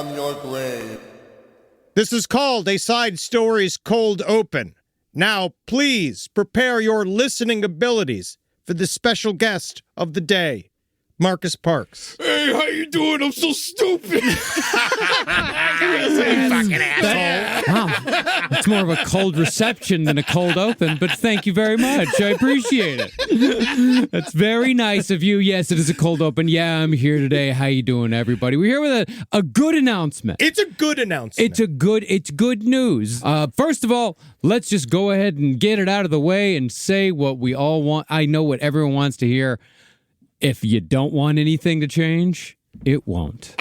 from your grave. This is called a Side Stories Cold Open. Now, please prepare your listening abilities for the special guest of the day, Marcus Parks. Hey, how you doing? I'm so stupid. Fucking asshole. Wow. It's more of a cold reception than a cold open, but thank you very much. I appreciate it. That's very nice of you. Yes, it is a cold open. Yeah, I'm here today. How you doing, everybody? We're here with a good announcement. It's a good announcement. It's good news. First of all, let's just go ahead and get it out of the way and say what we all want. I know what everyone wants to hear. If you don't want anything to change, it won't.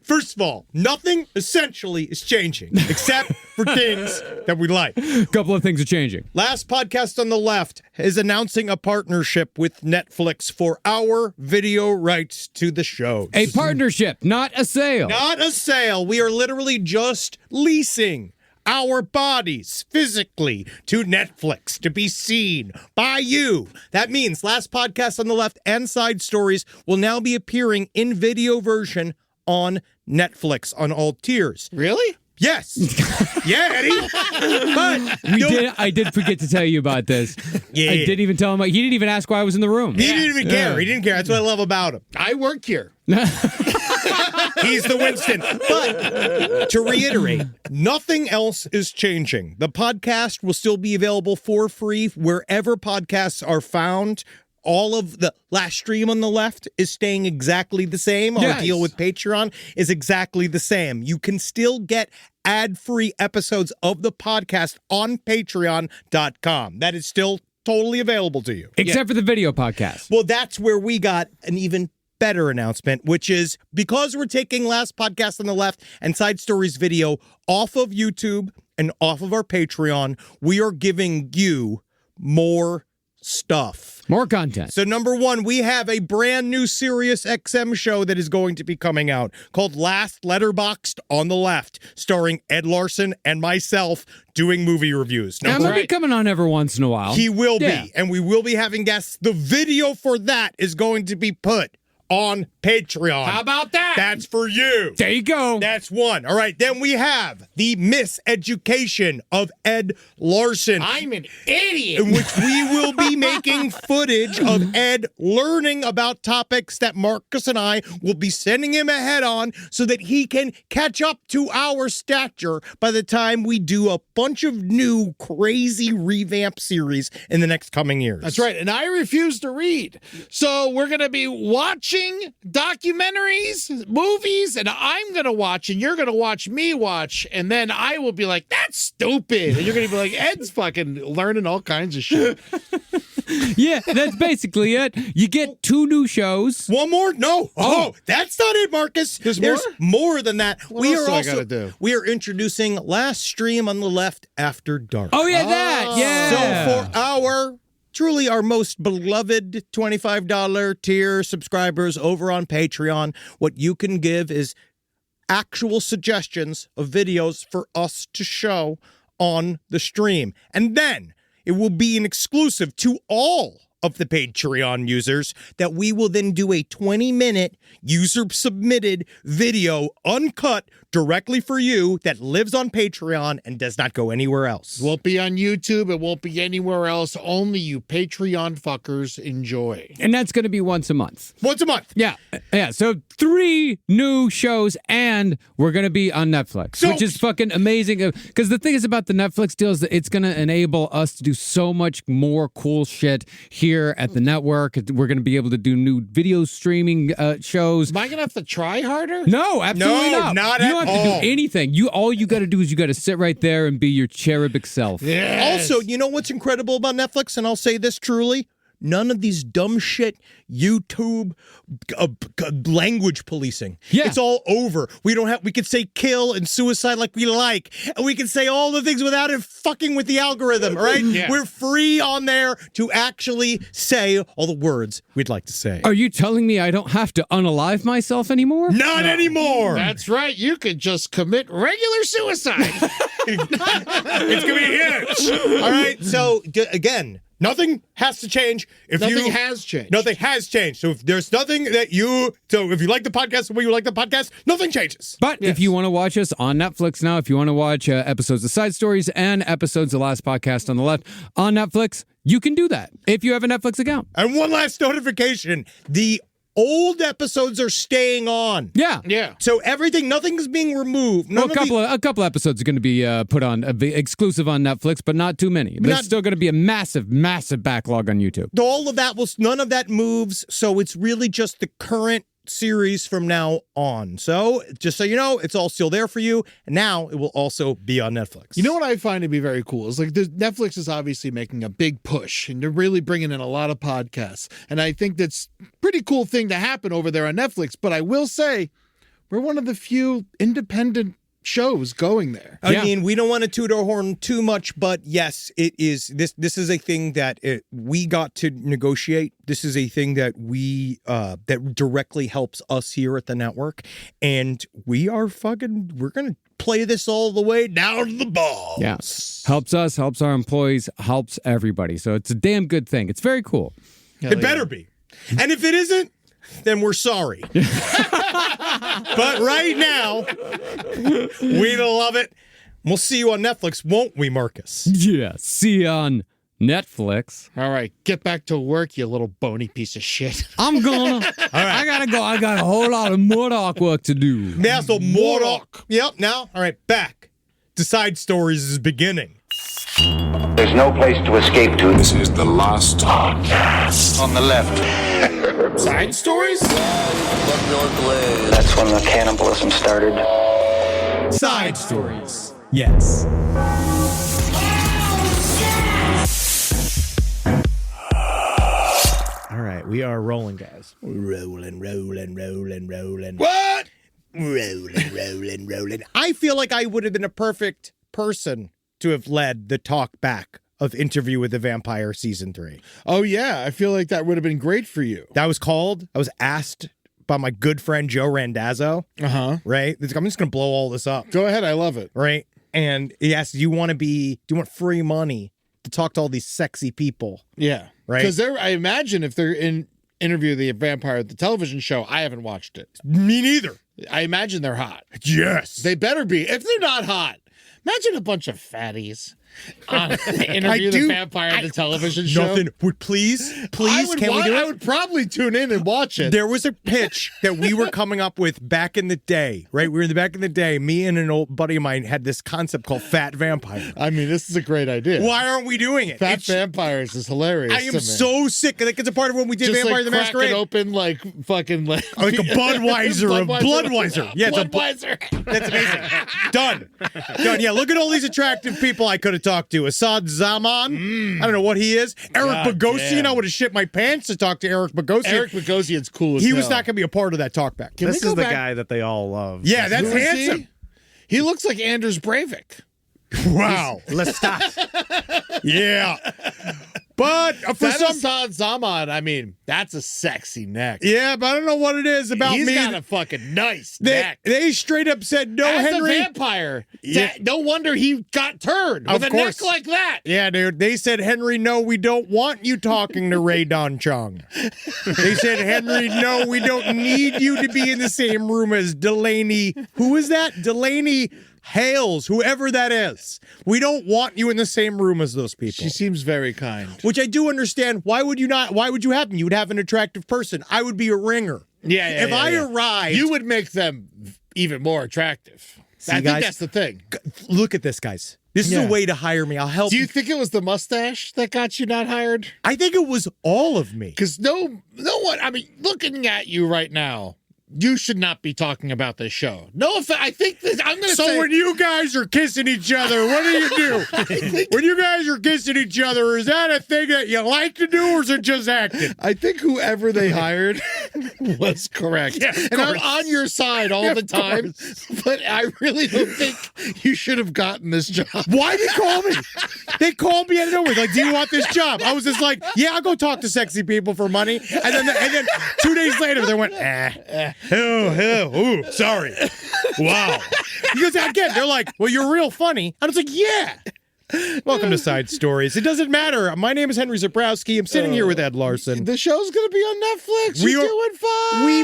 First of all, nothing essentially is changing except for things that we like. A couple of things are changing. Last Podcast on the Left is announcing a partnership with Netflix for our video rights to the shows. A partnership, not a sale. Not a sale. We are literally just leasing our bodies physically to Netflix to be seen by you. That means Last Podcast on the Left and Side Stories will now be appearing in video version on Netflix on all tiers. Really? Yes. Yeah, Eddie. But I did forget to tell you about this. Yeah. I didn't even tell him. He didn't even ask why I was in the room. He didn't even care. He didn't care. That's what I love about him. I work here. He's the Winston. But to reiterate, nothing else is changing. The podcast will still be available for free wherever podcasts are found. All of the Last Stream on the Left is staying exactly the same. Our Yes. deal with Patreon is exactly the same. You can still get ad-free episodes of the podcast on patreon.com. That is still totally available to you. Except for the video podcast. Well, that's where we got an even better announcement, which is because we're taking Last Podcast on the Left and Side Stories video off of YouTube and off of our Patreon, we are giving you more stuff. More content. So number one, we have a brand new Sirius XM show that is going to be coming out called Last Letterboxd on the Left, starring Ed Larson and myself doing movie reviews. I'm going to be coming on every once in a while. He will be, and we will be having guests. The video for that is going to be put on Patreon. How about that? That's for you. There you go. That's one. All right, then we have the Miseducation of Ed Larson, I'm an idiot. in which we will be making footage of Ed learning about topics that Marcus and I will be sending him ahead on so that he can catch up to our stature by the time we do a bunch of new crazy revamp series in the next coming years. That's right. And I refuse to read. So we're going to be watching documentaries, movies, and I'm going to watch, and you're going to watch me watch, and then I will be like, that's stupid. And you're going to be like, Ed's fucking learning all kinds of shit. Yeah, that's basically it. You get 2 new shows. One more? No. Oh, that's not it, Marcus. There's more than that. What else do I gotta do? We are introducing Last Stream on the Left After Dark. Oh, yeah, that. Yeah. So for our most beloved $25 tier subscribers over on Patreon, what you can give is actual suggestions of videos for us to show on the stream. And then it will be an exclusive to all of the Patreon users that we will then do a 20-minute user-submitted video, uncut, directly for you, that lives on Patreon and does not go anywhere else. It won't be on YouTube. It won't be anywhere else. Only you Patreon fuckers enjoy. And that's going to be once a month. Once a month. Yeah. Yeah. So 3 new shows, and we're going to be on Netflix, which is fucking amazing. Because the thing is about the Netflix deal is that it's going to enable us to do so much more cool shit here at the network. We're going to be able to do new video streaming shows. Am I going to have to try harder? No, absolutely not. Not you at don't have to do anything. All you got to do is you got to sit right there and be your cherubic self. Yes. Also, you know what's incredible about Netflix? And I'll say this truly. None of these dumb shit YouTube language policing. Yeah. It's all over. We could say kill and suicide like we like. And we can say all the things without it fucking with the algorithm, all right? Yeah. We're free on there to actually say all the words we'd like to say. Are you telling me I don't have to unalive myself anymore? Not anymore. That's right. You could just commit regular suicide. It's going to be huge. All right. So, again, Nothing has to change. Nothing has changed. Nothing has changed. So if there's nothing that if you like the podcast the way you like the podcast, nothing changes. But if you want to watch us on Netflix now, if you want to watch episodes of Side Stories and episodes of Last Podcast on the Left on Netflix, you can do that if you have a Netflix account. And one last notification. The old episodes are staying on. Yeah. So nothing's being removed. Well, a couple episodes are going to be put on exclusive on Netflix, but not too many. There's still going to be a massive backlog on YouTube. All of that none of that moves. So it's really just the current series from now on. So just so you know, it's all still there for you. And now it will also be on Netflix. You know what I find to be very cool is like Netflix is obviously making a big push and they're really bringing in a lot of podcasts. And I think that's a pretty cool thing to happen over there on Netflix. But I will say we're one of the few independent shows going there. I mean, we don't want to toot our horn too much, but yes, it is. This is a thing that we got to negotiate. This is a thing that that directly helps us here at the network, and we're gonna play this all the way down to the balls. Yeah, helps us, helps our employees, helps everybody. So it's a damn good thing. It's very cool. It better be, and if it isn't, then we're sorry. But right now, we love it. We'll see you on Netflix, won't we, Marcus? Yeah, see you on Netflix. All right, get back to work, you little bony piece of shit. I'm gonna. All right. I gotta go. I got a whole lot of Murdoch work to do. Now, so Murdoch. Yep, now, all right, back to Side Stories is beginning. There's no place to escape to. This is the last podcast. On the left. Side Stories? That's when the cannibalism started. Side Stories. Yes. All right, we are rolling, guys. Rolling. What? Rolling. I feel like I would have been a perfect person to have led the talk back of Interview with the Vampire Season 3. Oh, yeah. I feel like that would have been great for you. I was asked by my good friend Joe Randazzo. Uh-huh. Right? I'm just going to blow all this up. Go ahead. I love it. Right? And he asked, do you want free money to talk to all these sexy people? Yeah. Right? Because I imagine if they're in Interview with the Vampire, the television show, I haven't watched it. Me neither. I imagine they're hot. Yes. They better be. If they're not hot, imagine a bunch of fatties on Interview the Vampire, the television show. Nothing. Please, can we do it? I would probably tune in and watch it. There was a pitch that we were coming up with back in the day, right? We were in the back in the day. Me and an old buddy of mine had this concept called Fat Vampire. I mean, this is a great idea. Why aren't we doing it? Fat Vampires is hilarious. I am so sick. I think it's a part of when we did just Vampire the cracking Masquerade. Open like fucking like a Budweiser. Bloodweiser. Yeah, Bloodweiser. That's amazing. Done. Yeah, look at all these attractive people I could have talked to. Assad Zaman. I don't know what he is. Eric Bogosian. I would have shit my pants to talk to Eric Bogosian. Eric Bogosian's cool as He hell. was not going to be a part of that talkback. This is the guy that they all love. Yeah, that's Who is handsome. He looks like Anders Breivik. Wow. Let's stop. Yeah. But for That some... Assad Zaman, I mean, that's a sexy neck. Yeah, but I don't know what it is about He's me. got a fucking nice They neck. straight up said, no, As Henry. a vampire. Yeah. No wonder he got turned with Of a course. neck like that. Yeah, dude. They said, Henry, no, we don't want you talking to Ray Don Chung. They said, Henry, no, we don't need you to be in the same room as Delaney. Who is that? Delaney Hales, whoever that is. We don't want you in the same room as those people. She seems very kind. Which I do understand. Why would you not? Why would you have them? You would have an attractive person. I would be a ringer. Yeah. If I arrived, you would make them even more attractive. I think guys? that's the thing. Look at this, guys. This is Yeah. a way to hire me. I'll help Do you think it was the mustache that got you not hired? I think it was all of me. Because no one, I mean, looking at you right now, you should not be talking about this show. No offense. I think this, I'm going to So say. when you guys are kissing each other, what do you do? When you guys are kissing each other, is that a thing that you like to do, or is it just acting? I think whoever they hired was correct. Yeah, of and I'm course. on your side all the time, but I really don't think you should have gotten this job. Why did they call me? They called me out of nowhere. Like, do you want this job? I was just like, yeah, I'll go talk to sexy people for money. And then 2 days later, they went, ooh, sorry. Wow. Because again, they're like, well, you're real funny. And I was like, yeah. Welcome to Side Stories. It doesn't matter. My name is Henry Zabrowski. I'm sitting here with Ed Larson. The show's going to be on Netflix. We You're are- doing fine. We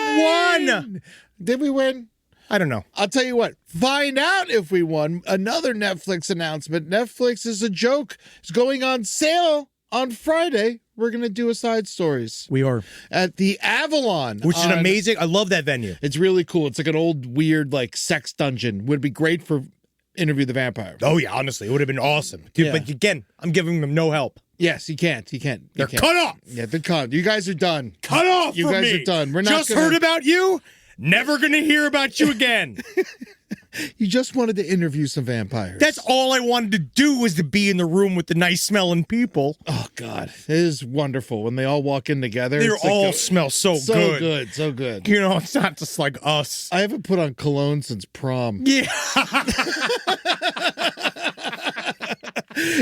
won. Did we win? I don't know. I'll tell you what. Find out if we won. Another Netflix announcement. Netflix is a joke. It's going on sale on Friday. We're going to do a Side Stories We are. at the Avalon. Which is on- amazing. I love that venue. It's really cool. It's like an old, weird, like, sex dungeon. Would be great for Interview the Vampire. Oh, yeah, honestly. It would have been awesome. Dude, Yeah. But again, I'm giving them no help. Yes, you can't. You can't. They're cut off. Yeah, they're cut. You guys are done. Cut off You from guys me. are done. We're not Just gonna- heard about you. Never going to hear about you again. You just wanted to interview some vampires. That's all I wanted to do was to be in the room with the nice smelling people. Oh, God. It is wonderful when they all walk in together. They It's like all a- smell so so good. good. So good. You know, it's not just like us. I haven't put on cologne since prom. Yeah.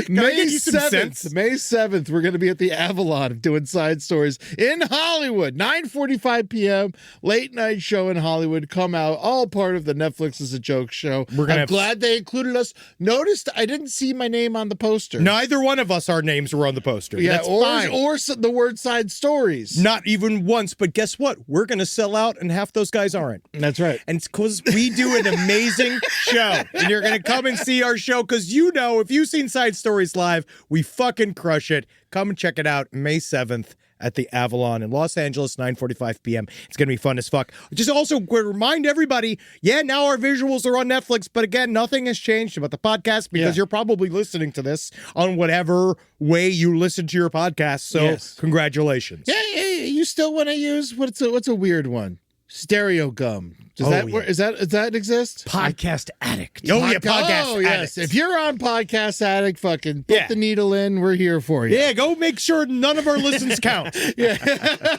Can I get you some sense? May 7th, we're going to be at the Avalon doing Side Stories in Hollywood. 9:45 p.m. Late night show in Hollywood. Come out. All part of the Netflix is a Joke show. We're gonna I'm have- glad they included us. Noticed I didn't see my name on the poster. Neither one of us, our names were on the poster. Yeah, That's fine. or the word Side Stories. Not even once, but guess what? We're going to sell out and half those guys aren't. That's right. And it's because we do an amazing show. And you're going to come and see our show because you know, if you've seen Side Stories live, we fucking crush it. Come and check it out May 7th at the Avalon in Los Angeles, 9:45 p.m. It's going to be fun as fuck. Just also remind everybody, yeah, now our visuals are on Netflix, but again, nothing has changed about the podcast because you're probably listening to this on whatever way you listen to your podcast. So Yes. congratulations. Yeah, you still want to use what's a weird one? Stereo gum. Does Oh, that yeah. work? Does that exist? Podcast Addict. Oh, yeah, Podcast Oh, Addict. yes. If you're on Podcast Addict, fucking put Yeah. the needle in. We're here for you. Yeah, go make sure none of our listens count. Yeah.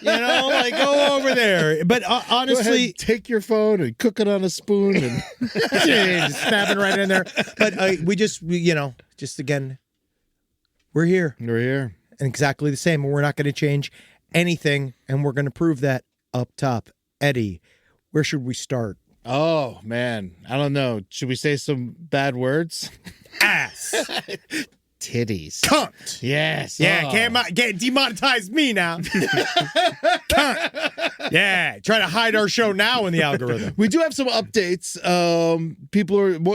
You know, like go over there. But Go ahead, honestly, take your phone and cook it on a spoon and just snapping right in there. But just again, we're here we're here. and exactly the same. And we're not going to change anything. And we're going to prove that up top. Eddie, where should we start? Oh man, I don't know. Should we say some bad words? Ass. Titties. Cunt. Yes. Yeah, Oh. can't demonetize me now. Cunt. Yeah, try to hide our show now in the algorithm. We do have some updates.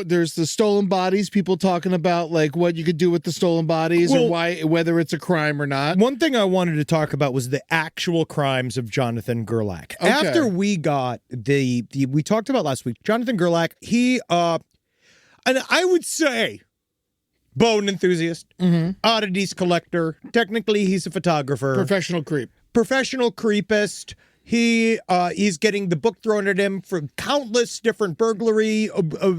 There's the stolen bodies. People talking about like what you could do with the stolen bodies Well- or whether it's a crime or not. One thing I wanted to talk about was the actual crimes of Jonathan Gerlac. Okay. After we got we talked about last week, Jonathan Gerlac, he and I would say bone enthusiast, oddities collector. Technically, he's a photographer, Professional creep. professional creepist. He's getting the book thrown at him for countless different burglary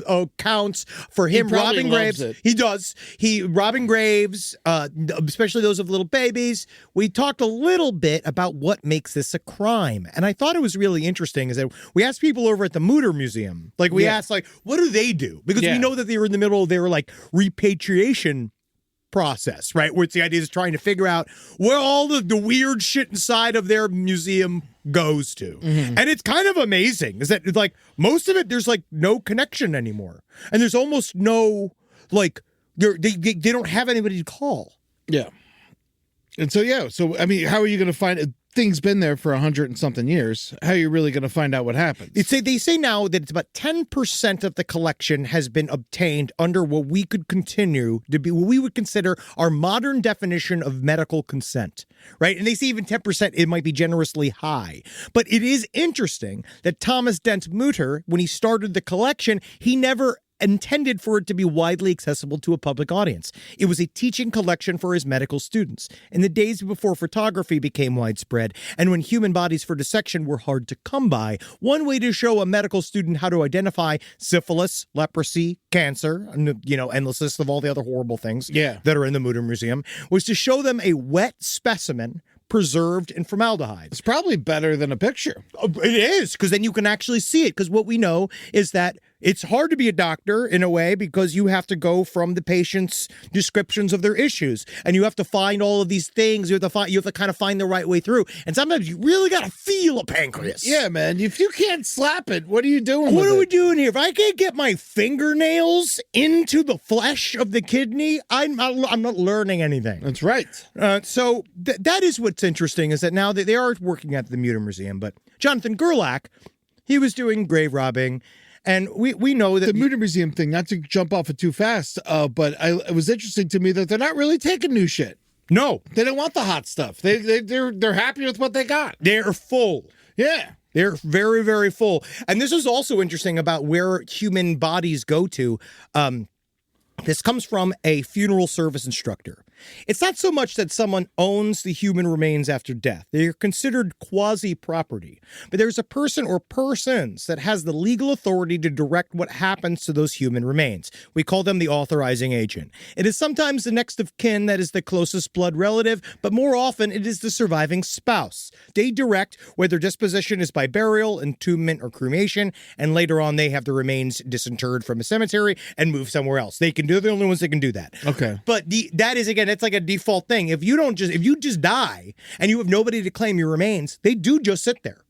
accounts for him probably robbing loves graves. it. He does. He robbing graves, especially those of little babies. We talked a little bit about what makes this a crime, and I thought it was really interesting. Is that we asked people over at the Mutter Museum, like we asked, like, what do they do? Because we know that they were in the middle of their like repatriation process, right? Where it's the idea is trying to figure out where all the weird shit inside of their museum goes to. And it's kind of amazing is that like most of it, there's like no connection anymore. And there's almost no, like, they don't have anybody to call. Yeah. And so, I mean, how are you going to find it? Things been there for 100 and something years. How are you really going to find out what happens? They say now that it's about 10% of the collection has been obtained under what we could continue to be what we would consider our modern definition of medical consent, right? And they say even 10%, it might be generously high. But it is interesting that Thomas Dent Mutter, when he started the collection, he never intended for it to be widely accessible to a public audience. It was a teaching collection for his medical students. In the days before photography became widespread, and when human bodies for dissection were hard to come by, one way to show a medical student how to identify syphilis, leprosy, cancer, and, endless list of all the other horrible things that are in the Mutter Museum, was to show them a wet specimen preserved in formaldehyde. It's probably better than a picture. It is, because then you can actually see it. Because what we know is that It's hard to be a doctor in a way because you have to go from the patient's descriptions of their issues, and you have to find all of these things. You have to kind of find the right way through, and sometimes you really got to feel a pancreas. Yeah, man. If you can't slap it, what are you doing? What are we doing here? If I can't get my fingernails into the flesh of the kidney, I'm not learning anything. That's right. So that is what's interesting, is that now they are working at the Mutant Museum, but Jonathan Gerlac, he was doing grave robbing. And we know that the Mutant Museum thing, not to jump off it too fast, but it was interesting to me that they're not really taking new shit. No, they don't want the hot stuff. They're happy with what they got. They're full. Yeah. They're very, very full. And this is also interesting about where human bodies go to. This comes from a funeral service instructor. It's not so much that someone owns the human remains after death. They're considered quasi-property. But there's a person or persons that has the legal authority to direct what happens to those human remains. We call them the authorizing agent. It is sometimes the next of kin that is the closest blood relative, but more often it is the surviving spouse. They direct whether disposition is by burial, entombment, or cremation, and later on they have the remains disinterred from a cemetery and moved somewhere else. They're the only ones that can do that. Okay. But that is, again, it's like a default thing. If you just die and you have nobody to claim your remains, they do just sit there.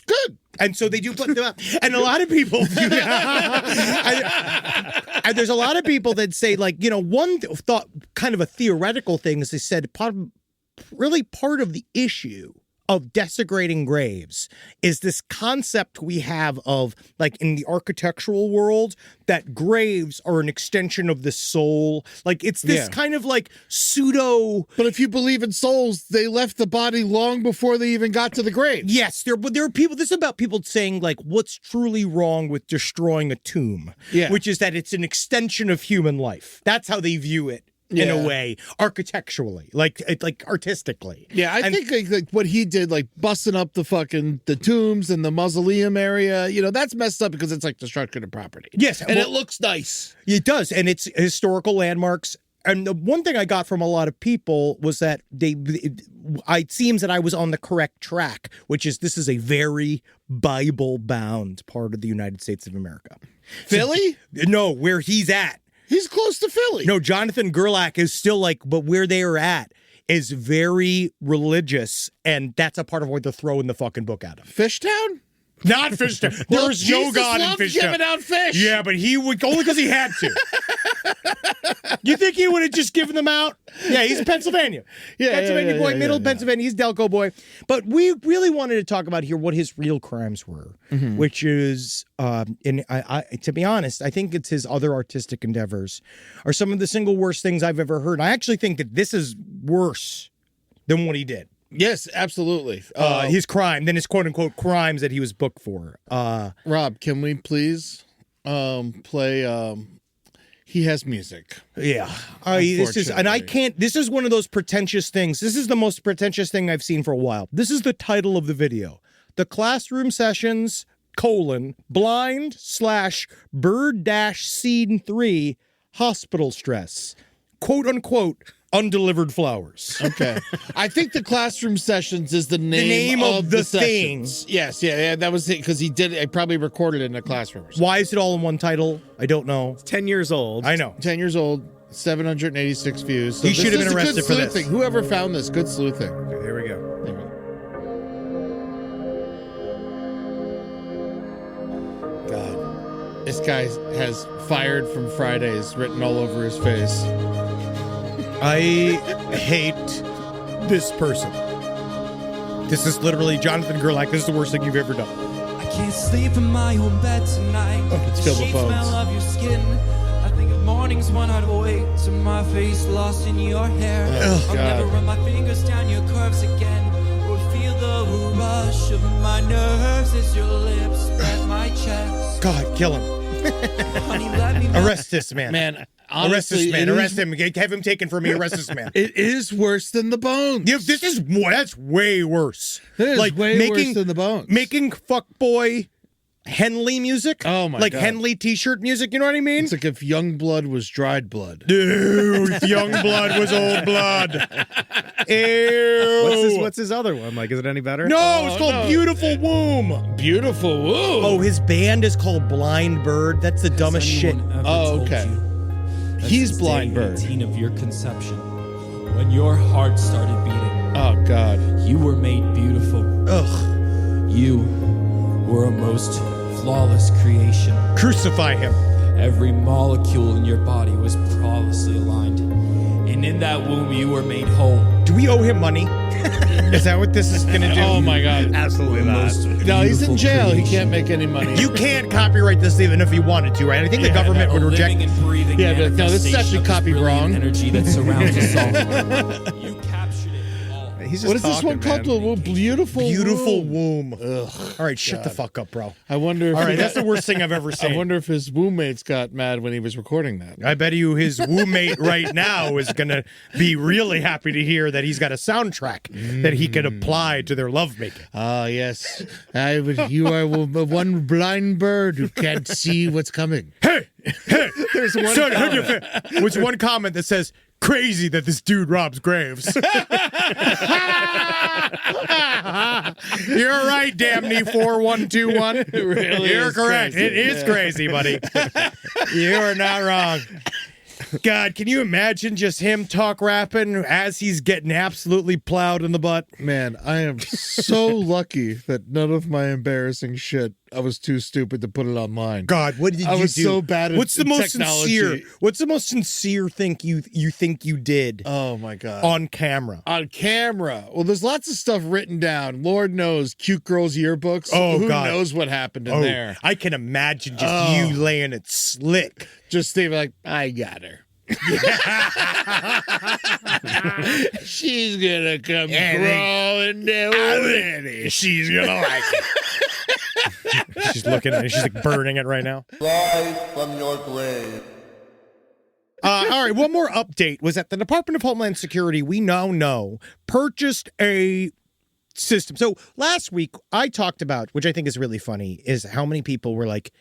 Good. And so they do put them up. And a lot of people, and there's a lot of people that say, like, one thought, kind of a theoretical thing, is they said part of the issue of desecrating graves is this concept we have of, like, in the architectural world, that graves are an extension of the soul. Like, it's this kind of like pseudo. But if you believe in souls, they left the body long before they even got to the grave. Yes, there are people. This is about people saying, like, what's truly wrong with destroying a tomb, which is that it's an extension of human life. That's how they view it. In a way, architecturally, like artistically. Yeah, I think like what he did, like busting up the tombs and the mausoleum area, that's messed up because it's like destruction of property. Yes, and it looks nice. It does, and it's historical landmarks. And the one thing I got from a lot of people was that it seems that I was on the correct track, which is this is a very Bible-bound part of the United States of America. Philly? No, where he's at. He's close to Philly. No, Jonathan Gerlac is still but where they are at is very religious, and that's a part of what they're throwing the fucking book at him. Fishtown? Not Fishtown. There's no God in Fishtown. Giving out fish. Yeah, but he would only because he had to. You think he would have just given them out? Yeah, he's Pennsylvania. Pennsylvania boy, middle Pennsylvania. He's Delco boy. But we really wanted to talk about here what his real crimes were, which is, and to be honest, I think it's his other artistic endeavors are some of the single worst things I've ever heard. I actually think that this is worse than what he did. Yes, absolutely. His crime, then his quote-unquote crimes that he was booked for. Rob, can we please play He Has Music? Yeah. This is one of those pretentious things. This is the most pretentious thing I've seen for a while. This is the title of the video. The Classroom Sessions, blind/bird-scene 3 hospital stress. Quote-unquote undelivered flowers. Okay. I think the Classroom Sessions is the name of the thing. Yes, yeah, that was it, because I probably recorded it in a classroom. Why is it all in one title? I don't know. It's 10 years old. I know. 10 years old, 786 views. So he should have been arrested for this. Sleuthing. Whoever found this, good sleuthing. Okay, here we go. God. This guy has "fired from Fridays" written all over his face. I hate this person. This is literally Jonathan Gerlac. This is the worst thing you've ever done. I can't sleep in my own bed tonight. Let's feel the sheets phones. smell of your skin. I think of mornings when I'd wake to my face lost in your hair. I'll never run my fingers down your curves again, or feel the rush of my nerves as your lips spread my chest. God, kill him. Honey, let me Arrest this man. Man, Arrest honestly, this man. Arrest him. Have him taken from me. Arrest this man. It is worse than the Bones. Yeah, that's way worse. It is way worse than the Bones. Making fuckboy Henley music. Oh, my like God. Henley t-shirt music, you know what I mean? It's like if young blood was dried blood. Dude, young blood was old blood. Ew. What's his other one? Like, is it any better? No, it's called no. Beautiful Womb. Beautiful. Woo. Oh, his band is called Blind Bird. That's the dumbest shit. Oh, okay. He's Blind Bird. 18 of your conception, when your heart started beating, Oh, God. you were made beautiful. Ugh. You were a most flawless creation. Crucify him. Every molecule in your body was flawlessly aligned. And in that womb, you were made whole. Do we owe him money? Is that what this is going to do? Oh, my God. Absolutely The not. most No, he's in beautiful jail. He creation. can't make any money. You can't copyright this even if you wanted to, right? I think the Yeah, government A would reject. living and breathing Yeah, but no, this is manifestation actually of this copy brilliant wrong. energy that surrounds us all. You captured it all. He's just What is this talking, one called? man. Beautiful womb. womb. All right, shut the fuck up, bro. I wonder. If All right, he that's got- the worst thing I've ever seen. I wonder if his roommates got mad when he was recording that. I bet you his woommate right now is going to be really happy to hear that he's got a soundtrack that he can apply to their lovemaking. Ah, yes. You are one blind bird who can't see what's coming. Hey, There's one. son, comment. what's one comment that says, crazy that this dude robs graves. You're right, Damney 4121. really You're is correct. crazy. It is crazy, buddy. You are not wrong. God, can you imagine just him talk rapping as he's getting absolutely plowed in the butt? Man, I am so lucky that none of my embarrassing shit, I was too stupid to put it online. God, what did I you was do? so bad at What's the most technology. sincere? What's the most sincere thing you think you did Oh, my God. on camera? On camera. Well, there's lots of stuff written down. Lord knows, cute girls yearbooks. Oh, Who God. knows what happened in there? I can imagine just you laying it slick. Just think like, I got her. She's gonna come crawling down. She's gonna like it. She's looking at it. She's like burning it right now. Rise from your grave. All right, one more update was that the Department of Homeland Security, we now know, purchased a system. So last week I talked about, which I think is really funny, is how many people were like,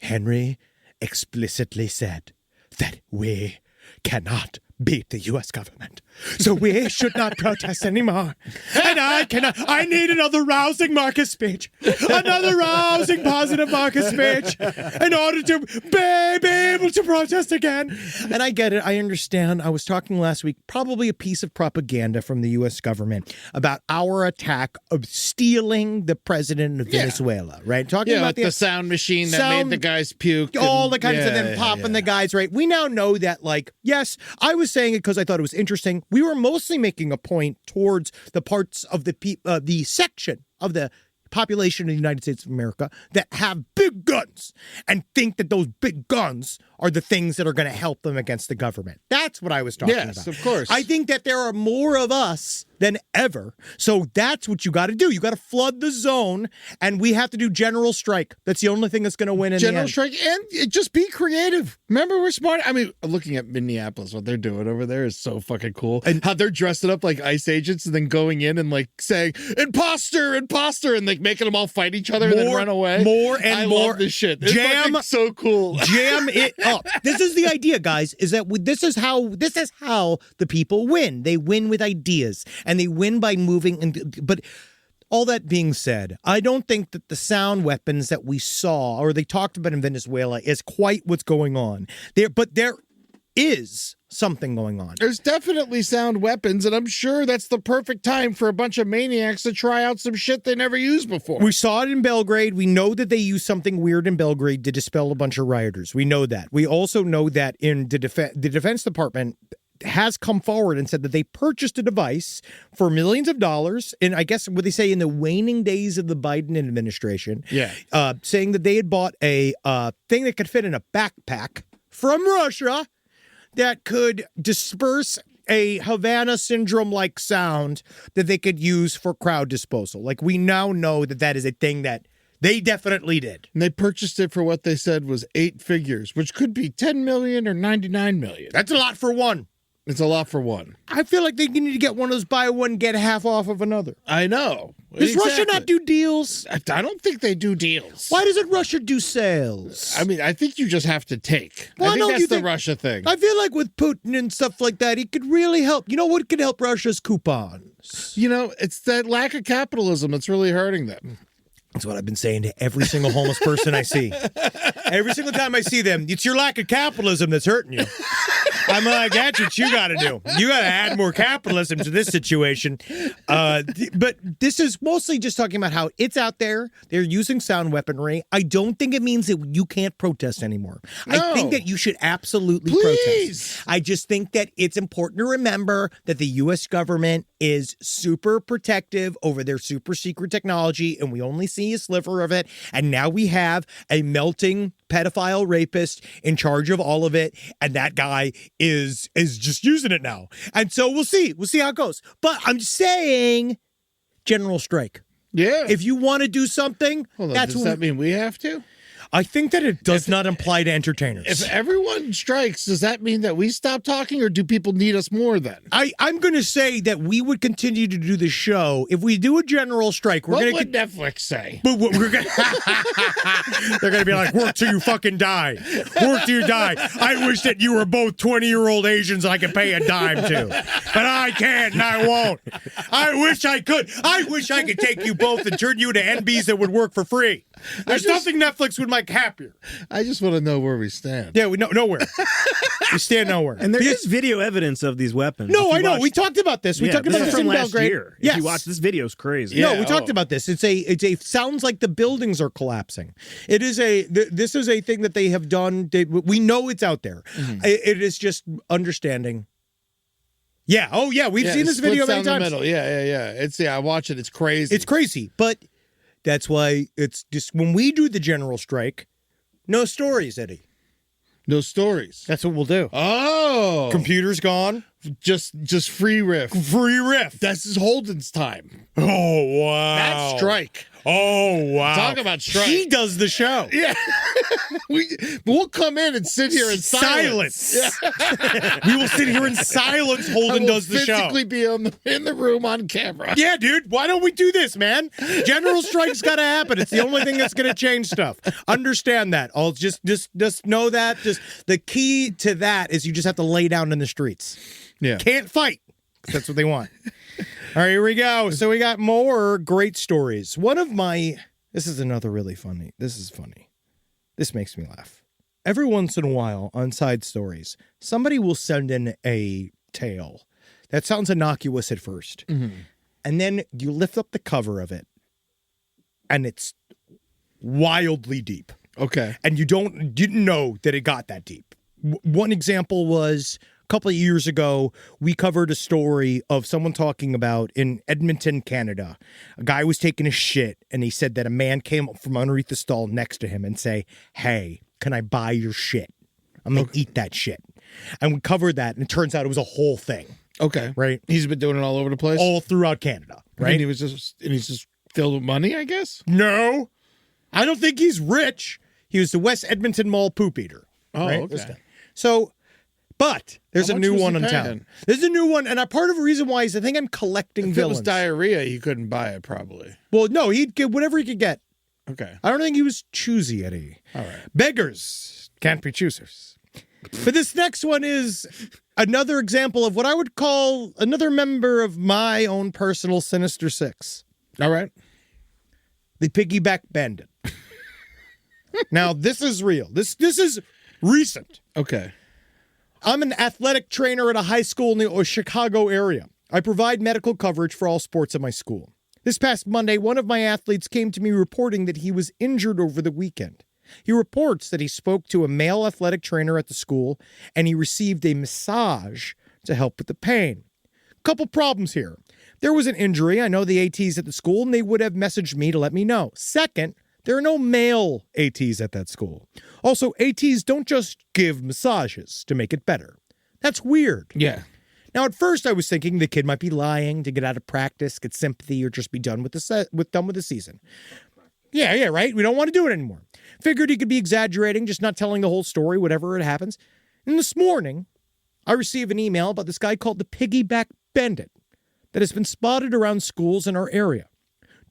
Henry explicitly said that we cannot beat the U.S. government. So we should not protest anymore. And I need another rousing Marcus speech. Another rousing positive Marcus speech in order to be able to protest again. And I get it. I understand. I was talking last week, probably a piece of propaganda from the U.S. government about our attack of stealing the president of Venezuela, right? Talking Yeah, about like the sound machine that sound- made the guys puke. all and- the kinds of them popping the guys, right? We now know that, like, yes, I was saying it because I thought it was interesting. We were mostly making a point towards the parts of the section of the population of the United States of America that have big guns and think that those big guns are the things that are going to help them against the government. That's what I was talking about. Yes, of course. I think that there are more of us than ever. So that's what you got to do. You got to flood the zone, and we have to do general strike. That's the only thing that's going to win in the General end. strike, and just be creative. Remember, we're smart. I mean, looking at Minneapolis, what they're doing over there is so fucking cool. And how they're dressing up like ICE agents and then going in and like saying imposter, imposter, and like making them all fight each other and then run away. More and I more. love this shit. It's Jam- fucking so cool. Jam it up. This is the idea, guys, is that this is how the people win. They win with ideas, and they win by moving. But all that being said, I don't think that the sound weapons that we saw or they talked about in Venezuela is quite what's going on there. But there is something going on. There's definitely sound weapons, and I'm sure that's the perfect time for a bunch of maniacs to try out some shit they never used before. We saw it in Belgrade. We know that they used something weird in Belgrade to dispel a bunch of rioters. We know that. We also know that in the Defense Department has come forward and said that they purchased a device for millions of dollars, and I guess what they say in the waning days of the Biden administration, saying that they had bought a thing that could fit in a backpack from Russia that could disperse a Havana syndrome-like sound that they could use for crowd disposal. Like, we now know that that is a thing that they definitely did. And they purchased it for what they said was 8 figures, which could be 10 million or 99 million. That's a lot for one. It's a lot for one. I feel like they need to get one of those buy one, get half off of another. I know. Does Russia not do deals? I don't think they do deals. Why doesn't Russia do sales? I mean, I think you just have to take. Well, I think no, that's you the think- Russia thing. I feel like with Putin and stuff like that, he could really help. You know what could help Russia's coupons? You know, it's that lack of capitalism that's really hurting them. That's what I've been saying to every single homeless person I see. Every single time I see them, it's your lack of capitalism that's hurting you. I'm like, that's what you got to do. You got to add more capitalism to this situation. But this is mostly just talking about how it's out there. They're using sound weaponry. I don't think it means that you can't protest anymore. No. I think that you should absolutely protest. I just think that it's important to remember that the U.S. government is super protective over their super secret technology, and we only see a sliver of it. And now we have a melting pedophile rapist in charge of all of it, and that guy is just using it now. And so we'll see how it goes. But I'm saying general strike. Yeah. If you want to do something, Hold on, that's does what that mean we have to? I think that it does not apply to entertainers. If everyone strikes, does that mean that we stop talking, or do people need us more then? I'm going to say that we would continue to do the show if we do a general strike. We're What going would Netflix say? But we're gonna, they're going to be like, work till you fucking die. Work till you die. I wish that you were both 20-year-old Asians I could pay a dime to. But I can't and I won't. I wish I could. I wish I could take you both and turn you into NBs that would work for free. There's nothing Netflix would make happier. I just want to know where we stand. Yeah, we nowhere. We stand nowhere. And there is video evidence of these weapons. No, If I you know. watch- We talked about this. We talked about this this is in from last Belgrade. year. Yes. If you watch this video, is crazy. No, we talked about this. It's a sounds like the buildings are collapsing. It is this is a thing that they have done. We know it's out there. It is just understanding. Yeah. Oh yeah. We've seen this video many times. I watch it. It's crazy. It's crazy, but that's why it's just when we do the general strike, no stories, Eddie. No stories. That's what we'll do. Oh, Computer's gone. just free riff. Free riff. This is Holden's time. Oh wow. That's strike. Oh wow. Talk about strike. He does the show. Yeah. We'll come in and sit here in silence. We will sit here in silence. Holden does the show. Physically be in the room on camera. Yeah, dude. Why don't we do this, man? General strike's got to happen. It's the only thing that's going to change stuff. Understand that. I'll just know that. Just the key to that is you just have to lay down in the streets. Yeah. Can't fight. That's what they want. All right, here we go. So we got more great stories. This is another really funny. This is funny. This makes me laugh. Every once in a while on Side Stories, somebody will send in a tale that sounds innocuous at first. And then you lift up the cover of it and it's wildly deep. Okay. And you didn't know that it got that deep. One example was a couple of years ago, we covered a story of someone talking about in Edmonton, Canada. A guy was taking a shit, and he said that a man came up from underneath the stall next to him and say, "Hey, can I buy your shit? I'm going to eat that shit." And we covered that, and it turns out it was a whole thing. Okay. Right? He's been doing it all over the place. All throughout Canada, right? And he's just filled with money, I guess. No, I don't think he's rich. He was the West Edmonton Mall poop eater. Oh, right? okay. So, but there's How a much new was one he in paying? town. There's a new one, and part of the reason why is I think I'm collecting If villains. it was diarrhea, he couldn't buy it probably. Well, no, he'd get whatever he could get. Okay. I don't think he was choosy, Eddie. All right. Beggars can't be choosers. But this next one is another example of what I would call another member of my own personal Sinister Six. All right. The Piggyback Bandit. Now, this is real. This is recent. Okay. I'm an athletic trainer at a high school in the Chicago area. I provide medical coverage for all sports at my school. This past Monday, one of my athletes came to me reporting that he was injured over the weekend. He reports that he spoke to a male athletic trainer at the school and he received a massage to help with the pain. Couple problems here. There was an injury. I know the ATs at the school and they would have messaged me to let me know. Second, there are no male ATs at that school. Also, ATs don't just give massages to make it better. That's weird. Yeah. Now, at first, I was thinking the kid might be lying to get out of practice, get sympathy, or just be done with the season. Yeah, right. We don't want to do it anymore. Figured he could be exaggerating, just not telling the whole story, whatever it happens. And this morning, I receive an email about this guy called the Piggyback Bandit that has been spotted around schools in our area.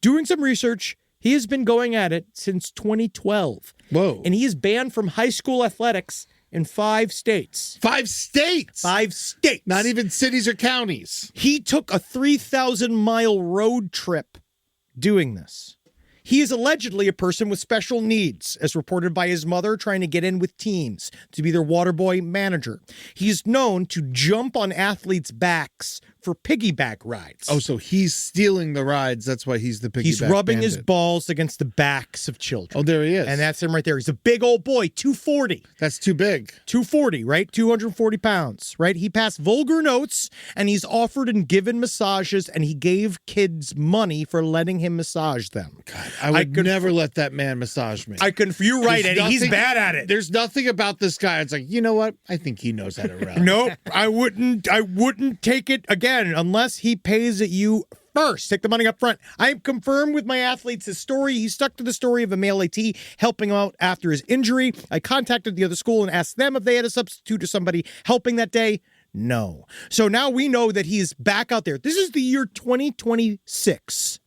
Doing some research, he has been going at it since 2012. Whoa. And he is banned from high school athletics in 5 states. 5 states? 5 states. Not even cities or counties. He took a 3,000-mile road trip doing this. He is allegedly a person with special needs, as reported by his mother trying to get in with teams to be their water boy manager. He is known to jump on athletes' backs for piggyback rides. Oh, so he's stealing the rides. That's why he's the piggyback He's rubbing bandit. his balls against the backs of children. Oh, there he is. And that's him right there. He's a big old boy, 240. That's too big. 240, right? 240 pounds, right? He passed vulgar notes, and he's offered and given massages, and he gave kids money for letting him massage them. God, I would never let that man massage me. You're right, There's Eddie. He's nothing- bad at it. There's nothing about this guy. It's like, you know what? I think he knows how to rub. Nope, I wouldn't take it again unless he pays it you first. Take the money up front. I am confirmed with my athletes his story. He stuck to the story of a male AT helping him out after his injury. I contacted the other school and asked them if they had a substitute or somebody helping that day. No. So now we know that he's back out there. This is the year 2026.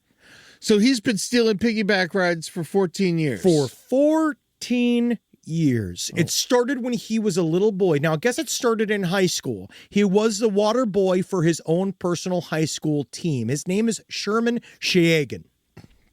So he's been stealing piggyback rides for 14 years. For 14 years. It started when he was a little boy. Now, I guess it started in high school. He was the water boy for his own personal high school team. His name is Sherman Sheagan.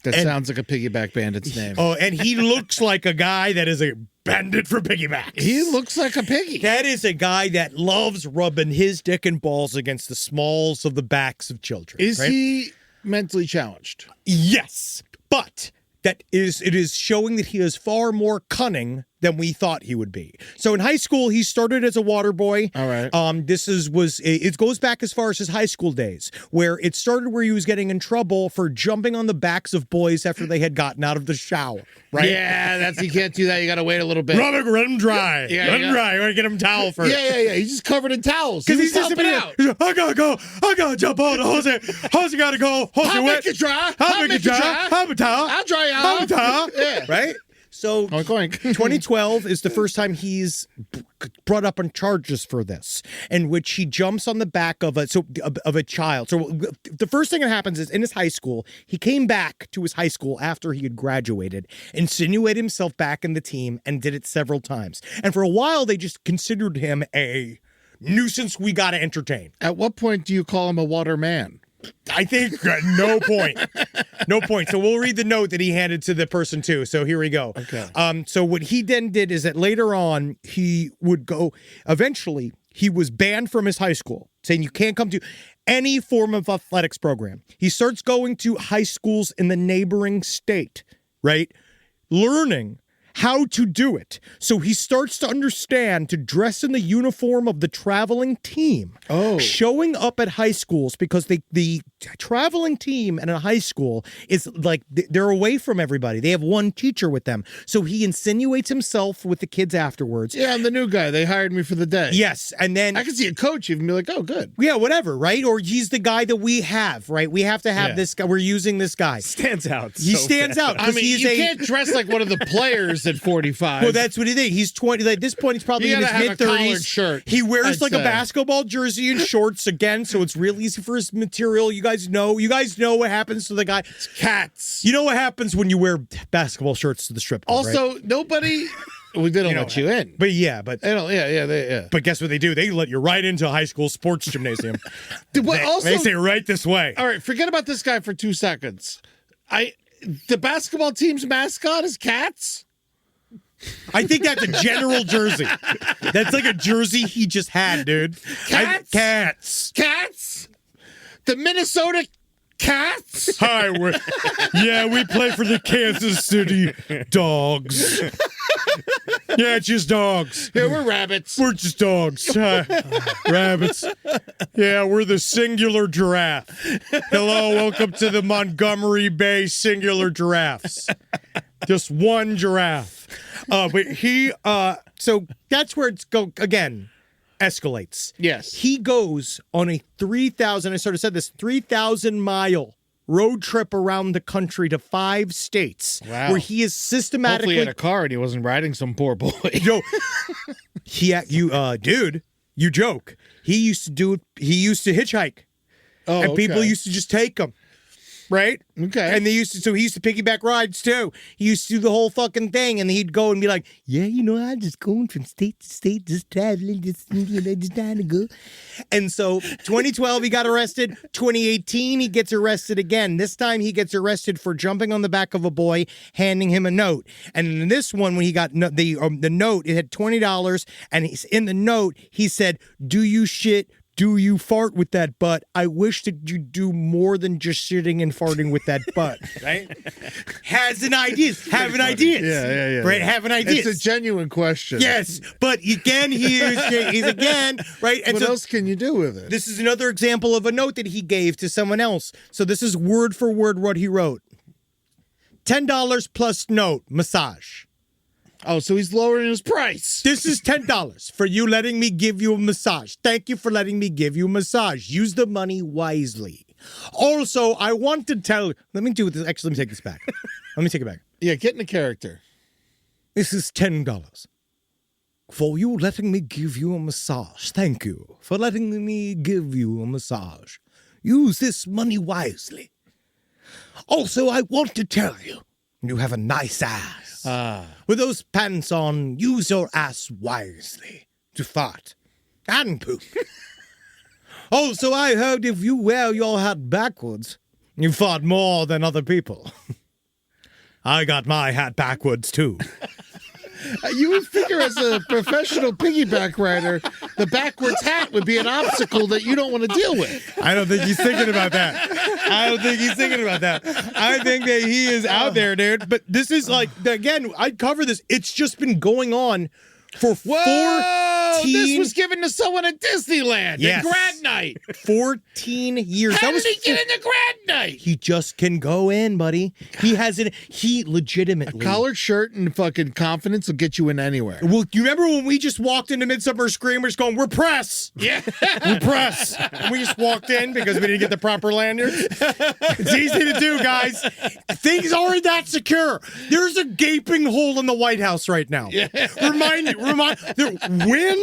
That sounds like a piggyback bandit's name. Oh, and he looks like a guy that is a bandit for piggybacks. He looks like a piggy. That is a guy that loves rubbing his dick and balls against the smalls of the backs of children. Is right? he mentally challenged? Yes, but it is showing that he is far more cunning than we thought he would be. So in high school, he started as a water boy. All right. It goes back as far as his high school days, where it started where he was getting in trouble for jumping on the backs of boys after they had gotten out of the shower. Right? Yeah, you can't do that. You got to wait a little bit. Let him dry. Yeah, let him yeah. dry. You want to get him a towel first. Yeah. He's just covered in towels. Because he's just helping out. I gotta go. I gotta jump on the hose. Hose gotta go. Hose I'll wet. make it dry. I'll make it dry. Have a towel. I'll dry you Have a out. towel. Yeah. Right? So Oink, oink. 2012 is the first time he's brought up on charges for this, in which he jumps on the back of a child. So the first thing that happens is in his high school, he came back to his high school after he had graduated, insinuated himself back in the team, and did it several times. And for a while, they just considered him a nuisance we got to entertain. At what point do you call him a water man? I think no point. No point. So we'll read the note that he handed to the person too. So here we go. Okay. So what he then did is that later on he would go, eventually he was banned from his high school, saying you can't come to any form of athletics program. He starts going to high schools in the neighboring state, right? Learning how to do it. So he starts to understand to dress in the uniform of the traveling team. Oh. Showing up at high schools, because the traveling team at a high school is like, they're away from everybody. They have one teacher with them. So he insinuates himself with the kids afterwards. Yeah, I'm the new guy. They hired me for the day. Yes. And then I can see a coach even be like, oh, good. yeah, whatever, right? Or he's the guy that we have, right? We have to have Yeah. this guy. We're using this guy. Stands out. He so stands bad. out. I 'cause mean, he's you can't dress like one of the players at 45. Well, that's what he did. He's 20. At this point, he's probably You in his gotta have a collared mid-30s. shirt, He wears I'd like a say. basketball jersey and shorts again, so it's real easy for his material. You guys know what happens to the guy. cats. You know what happens when you wear basketball shirts to the strip club, right? Also, nobody. We didn't let you in. But yeah, but They don't. Yeah. but guess what they do? They let you right into a high school sports gymnasium. Also, They say right this way. all right, forget about this guy for 2 seconds. The basketball team's mascot is cats. I think that's a general jersey. That's like a jersey he just had, dude. Cats? Cats. Cats. The Minnesota Cats. Hi, we play for the Kansas City Dogs. Yeah, it's just dogs. Yeah, we're rabbits. We're just dogs. Rabbits. Yeah, we're the singular giraffe. Hello, welcome to the Montgomery Bay singular giraffes. Just one giraffe. But so that's where it's escalates. Yes. He goes on a 3,000-mile road trip around the country to 5 states. Wow. Where he is systematically. Hopefully he had a car and he wasn't riding some poor boy. Dude, you joke. He used to do it. He used to hitchhike. Oh, And people okay. used to just take him. Right? Okay. And so he used to piggyback rides too. He used to do the whole fucking thing, and he'd go and be like, yeah, I'm just going from state to state, just traveling, just trying to go. And so 2012, he got arrested. 2018, he gets arrested again. This time he gets arrested for jumping on the back of a boy, handing him a note. And in this one, when he got the note, it had $20, and in the note, he said, do you fart with that butt? I wish that you do more than just shitting and farting with that butt. Right? Having ideas. Yeah. Right? Having ideas. It's a genuine question. Yes. But again, he's again, right? And What else can you do with it? this is another example of a note that he gave to someone else. So this is word for word what he wrote. $10 plus note, massage. Oh, so he's lowering his price. This is $10 for you letting me give you a massage. Thank you for letting me give you a massage. Use the money wisely. Also, I want to tell. Let me do this. Actually, let me take this back. Let me take it back. Yeah, get in the character. This is $10 for you letting me give you a massage. Thank you for letting me give you a massage. Use this money wisely. Also, I want to tell you, you have a nice ass. With those pants on, use your ass wisely to fart and poop. Also, I heard if you wear your hat backwards, you fart more than other people. I got my hat backwards, too. You would figure as a professional piggyback rider, the backwards hat would be an obstacle that you don't want to deal with. I don't think he's thinking about that. I think that he is out there, dude. But this is like, again, I'd cover this. It's just been going on for 14... This was given to someone at Disneyland Yes. at grad night. 14 years. How did he get into grad night? He just can go in, buddy. He legitimately. Collared shirt and fucking confidence will get you in anywhere. Well, you remember when we just walked into Midsummer Screamers going, we're press. Yeah. We're press. And we just walked in because we didn't get the proper lanyards. It's easy to do, guys. Things aren't that secure. There's a gaping hole in the White House right now. Yeah. The wind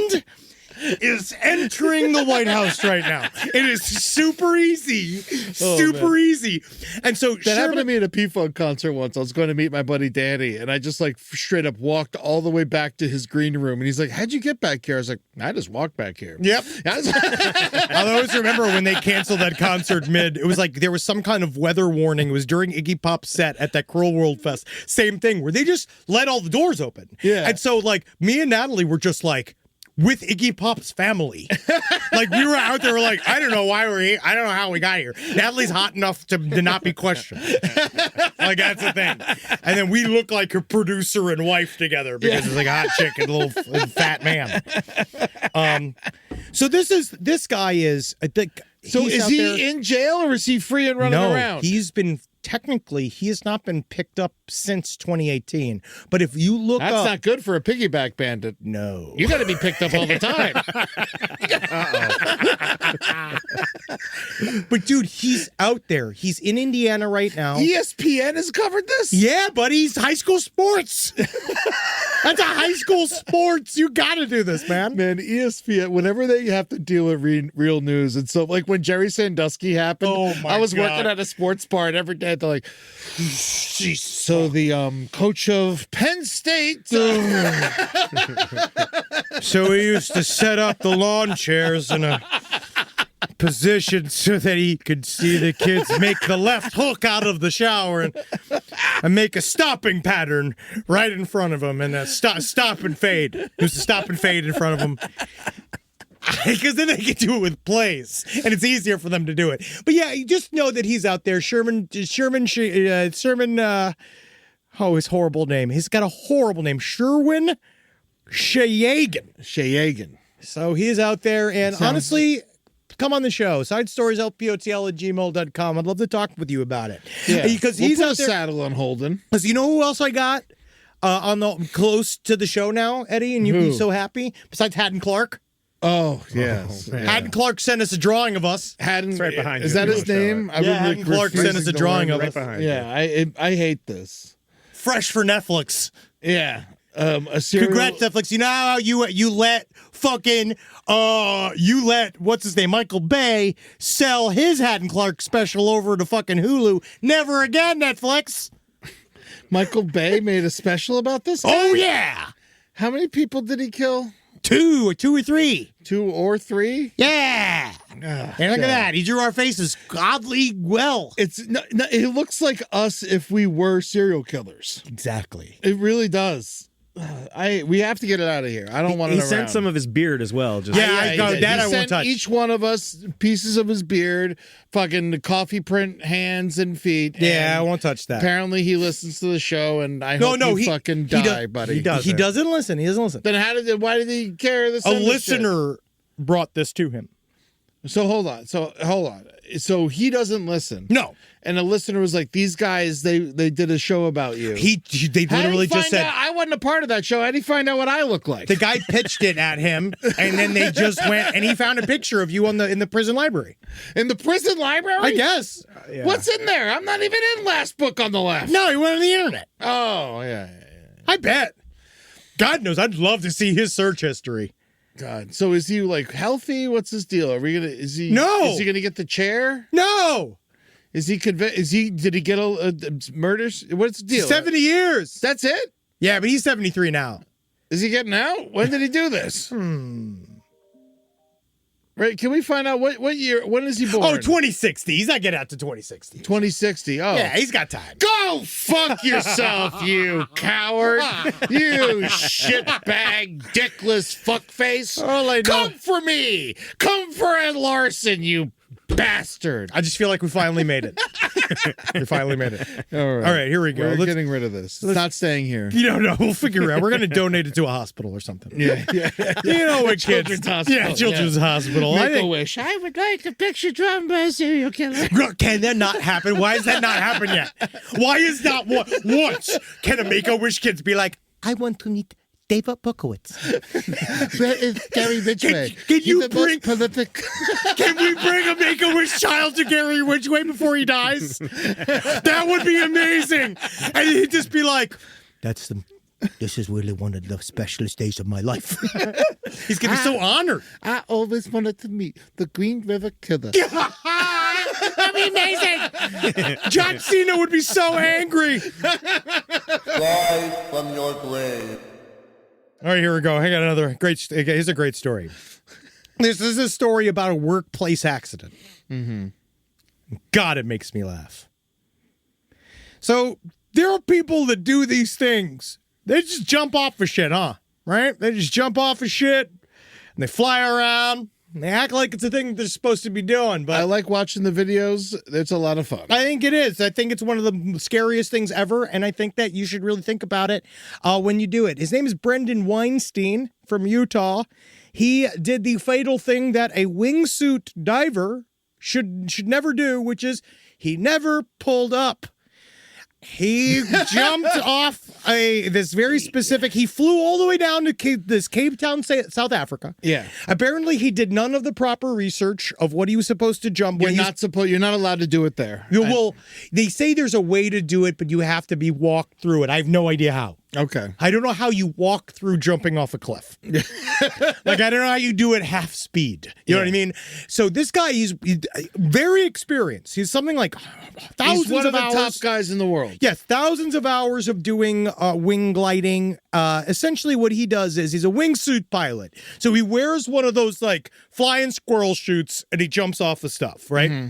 is entering the White House right now. It is super easy. Easy. And so That happened to me at a P-Funk concert once. I was going to meet my buddy Danny, and I just like straight up walked all the way back to his green room. And he's like, how'd you get back here? I was like, I just walked back here. Yep. I always remember when they canceled that concert it was like there was some kind of weather warning. It was during Iggy Pop's set at that Cruel World Fest. Same thing where they just let all the doors open. Yeah. And so like me and Natalie were just like, with Iggy Pop's family. Like we were out there like, I don't know why we're here. I don't know how we got here. Natalie's hot enough to not be questioned. Like that's the thing. And then we look like a producer and wife together because it's like a hot chick and a little fat man. So this guy is, I think. So is he in jail or is he free and running around? He has not been picked up since 2018. But if you look That's up. not good for a piggyback bandit. No. You got to be picked up all the time. But dude, he's out there. He's in Indiana right now. ESPN has covered this? Yeah, buddy. He's high school sports. That's a high school sports. You got to do this, man. Man, ESPN, whenever they have to deal with real news. And so, like, when Jerry Sandusky happened, I was working at a sports bar, and every day they're like, so the coach of Penn State. So he used to set up the lawn chairs in a position so that he could see the kids make the left hook out of the shower and make a stopping pattern right in front of him and a stop and fade. There's a stop and fade in front of him. Because then they can do it with plays, and it's easier for them to do it. But yeah, you just know that he's out there. Sherman. His horrible name. He's got a horrible name. Sherwin Shayagan. So he's out there, and honestly, come on the show. SideStoriesLPOTL@gmail.com. I'd love to talk with you about it. Yeah, because he's put out a there. saddle on Holden. Because you know who else I got on the close to the show now, Eddie, and you'd be so happy. Besides Haddon Clark. Oh, yes. Haddon Clark sent us a drawing of us. Haddon, right behind is you. that You his won't show name? it. Haddon Clark sent us a drawing of right us. behind you. Yeah, I hate this. Fresh for Netflix. Yeah. a serial. Congrats, Netflix. You know how you let fucking what's his name, Michael Bay, sell his Hatton Clark special over to fucking Hulu. Never again, Netflix. Michael Bay made a special about this guy? Oh yeah. How many people did he kill? 2 or 3. 2 or 3? Yeah. And look at that. He drew our faces oddly well. It looks like us if we were serial killers. Exactly. It really does. We have to get it out of here. I don't want it He around. sent some of his beard as well. Just Yeah, He I won't sent touch. each one of us pieces of his beard, fucking the coffee print hands and feet. Yeah, I and won't touch that. apparently he listens to the show, and I hope you fucking die, buddy. He doesn't listen. He doesn't listen. Then why did he care? A listener brought this to him. So hold on. So he doesn't listen. No. And a listener was like, "These guys, they did a show about you." They literally just said, I wasn't a part of that show. How did he find out what I look like? the guy pitched it at him, and then they just went, and he found a picture of you in the prison library. In the prison library? I guess. yeah. What's in there? I'm not even in last book on the left. No, he went on the internet. Oh, yeah. I bet. God knows, I'd love to see his search history. God. So is he like healthy? What's his deal? Is he gonna get the chair? No. Did he get a murders? What's the deal? 70 years. That's it? Yeah, but he's 73 now. Is he getting out? When did he do this? Right, can we find out what year, when is he born? Oh, 2060. He's not getting out to 2060. 2060. Oh. Yeah, he's got time. Go fuck yourself, you coward. You shitbag, dickless fuckface. All I know- Come for me. Come for Ed Larson, you bastard. I just feel like we finally made it. We finally made it. All right, here we go. We're Let's- getting rid of this. It's not staying here. You don't know. We'll figure it out. We're going to donate it to a hospital or something. Yeah. You know what, kids? Children's hospital, Yeah, children's hospital. I Make a think, wish. I would like a picture drawn by a serial killer. can that not happen? Why has that not happened yet? Why is not once can a Make-A-Wish kids be like, I want to meet David Bukowitz. That is Gary Ridgway. Can you He's the most bring- prolific? Can we bring a Make-A-Wish child to Gary Ridgway before he dies? That would be amazing. And he'd just be like, this is really one of the specialist days of my life. He's going to be so honored. I always wanted to meet the Green River Killer. That'd be amazing. John Cena would be so angry. Rise from your grave. All right, here we go. I got another great. Here's a great story. This is a story about a workplace accident. God, it makes me laugh. So there are people that do these things. They just jump off of shit, huh? Right? They just jump off of shit and they fly around. And they act like it's a thing they're supposed to be doing. But I like watching the videos. It's a lot of fun. I think it is. I think it's one of the scariest things ever, and I think that you should really think about it when you do it. His name is Brendan Weinstein from Utah. He did the fatal thing that a wingsuit diver should never do, which is he never pulled up. He jumped off this very specific. He flew all the way down to Cape Town, South Africa. Yeah. Apparently, he did none of the proper research of what he was supposed to jump. You're not allowed to do it there. Well, they say there's a way to do it, but you have to be walked through it. I have no idea how. Okay. I don't know how you walk through jumping off a cliff. Like, I don't know how you do it half speed. You know what I mean? So this guy, he's very experienced. He's something like thousands He's one of the hours. top guys in the world. Yes, thousands of hours of doing wing gliding. Essentially what he does is he's a wingsuit pilot. So he wears one of those like flying squirrel chutes and he jumps off of stuff, right? Mm-hmm.